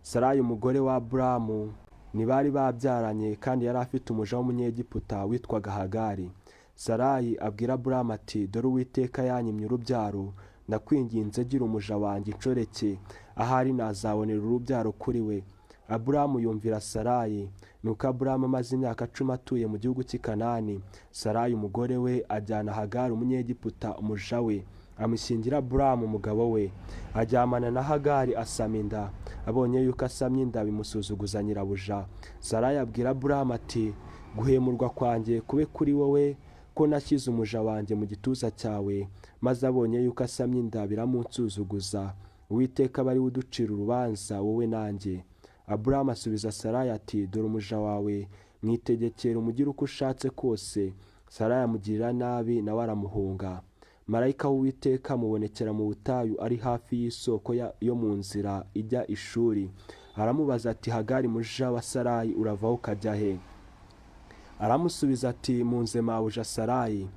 Sarayi umugore wa Aburamu ntibari babyaranye, kandi yari afite umuja w'Umunyegiputa witwaga Hagari. Sarayi abwira Aburamu ati, dore Uwiteka yanyimye urubyaro, ndakwinginze gira umuja wanjye inshoreke, ahari nazabonera urubyaro kuri we. Aburamu yumvira Sarayi. Nuko Aburamu amaze imyaka 10 atuye mu gihugu cy'i Kanani. Sarayi umugore we ajyana Hagari Umunyegiputa umuja we, amushyingira Aburamu umugabo we. Ajyamana na Hagari asama inda. Abonye yuko asamye inda bimusuzuguza nyirabuja. Sarayi abwira Aburamu ati, guhemurwa kwanjye kube kuri wowe, ko nashyize umuja wanjye mu gituza cyawe. Maze abonye yuko asamye inda biramunsuzuguza. Uwiteka bari uducira urubanza wowe nanjye. Aburamu asubiza Sarayi ati, dore umuja wawe, mwitegekera umugire uko ushatse kose. Sarayi amugirira nabi, nawe aramuhunga. Marayika w'Uwiteka amubonekera mu butayu ari hafi y'isoko yo mu nzira ijya ishuri. Aramubaza ati, Hagari muja wa Sarayi, uravaho ukajya he? Aramusubiza ati, munze mabuja Sarayi.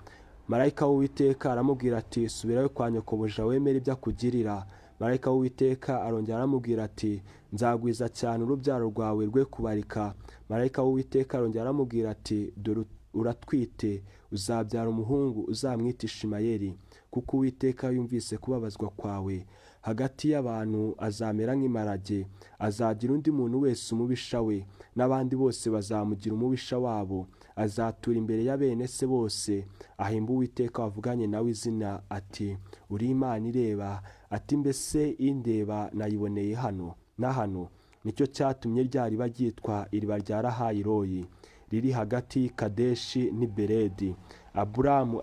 Marayika w'Uwiteka aramubwira ati, subirayo kwa nyokobuja wemere ibyo akugirira. Marayika w'Uwiteka arongera aramubwira ati, nzagwiza cyane urubyaro rwawe rwe kubarika. Marayika w'Uwiteka arongera aramubwira ati, dore uratwite, uzabyara umuhungu, uzamwita Ishimayeli, kuko Uwiteka yumvise kubabazwa kwawe. Hagati y'abantu azamera nk'imparage, azagira undi muntu wese umubisha we, n'abandi bose bazamugira umubisha wabo. Azatura imbere ya bene se bose, ahimba Uwiteka wavuganye nawe izina ati, uri Imana ireba. Ati, mbese indeba nayiboneye hano na hano? Nicyo cyatumye rya riba ryitwa iriba rya Lahayiroyi, riri hagati Kadeshi n'i Beredi. Aburamu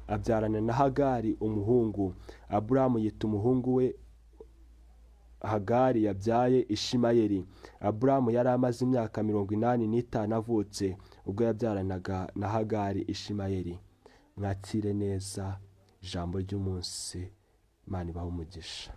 abyarana na Hagari umuhungu. Aburamu yita umuhungu we Hagari yabyaye Ishimayeli. Aburamu yari amaze imyaka 85 avutse ubwo yabyaranaga na Hagari Ishimayeli. Mwakire neza ijambo ry'umunsi. Imana ibahe umugisha.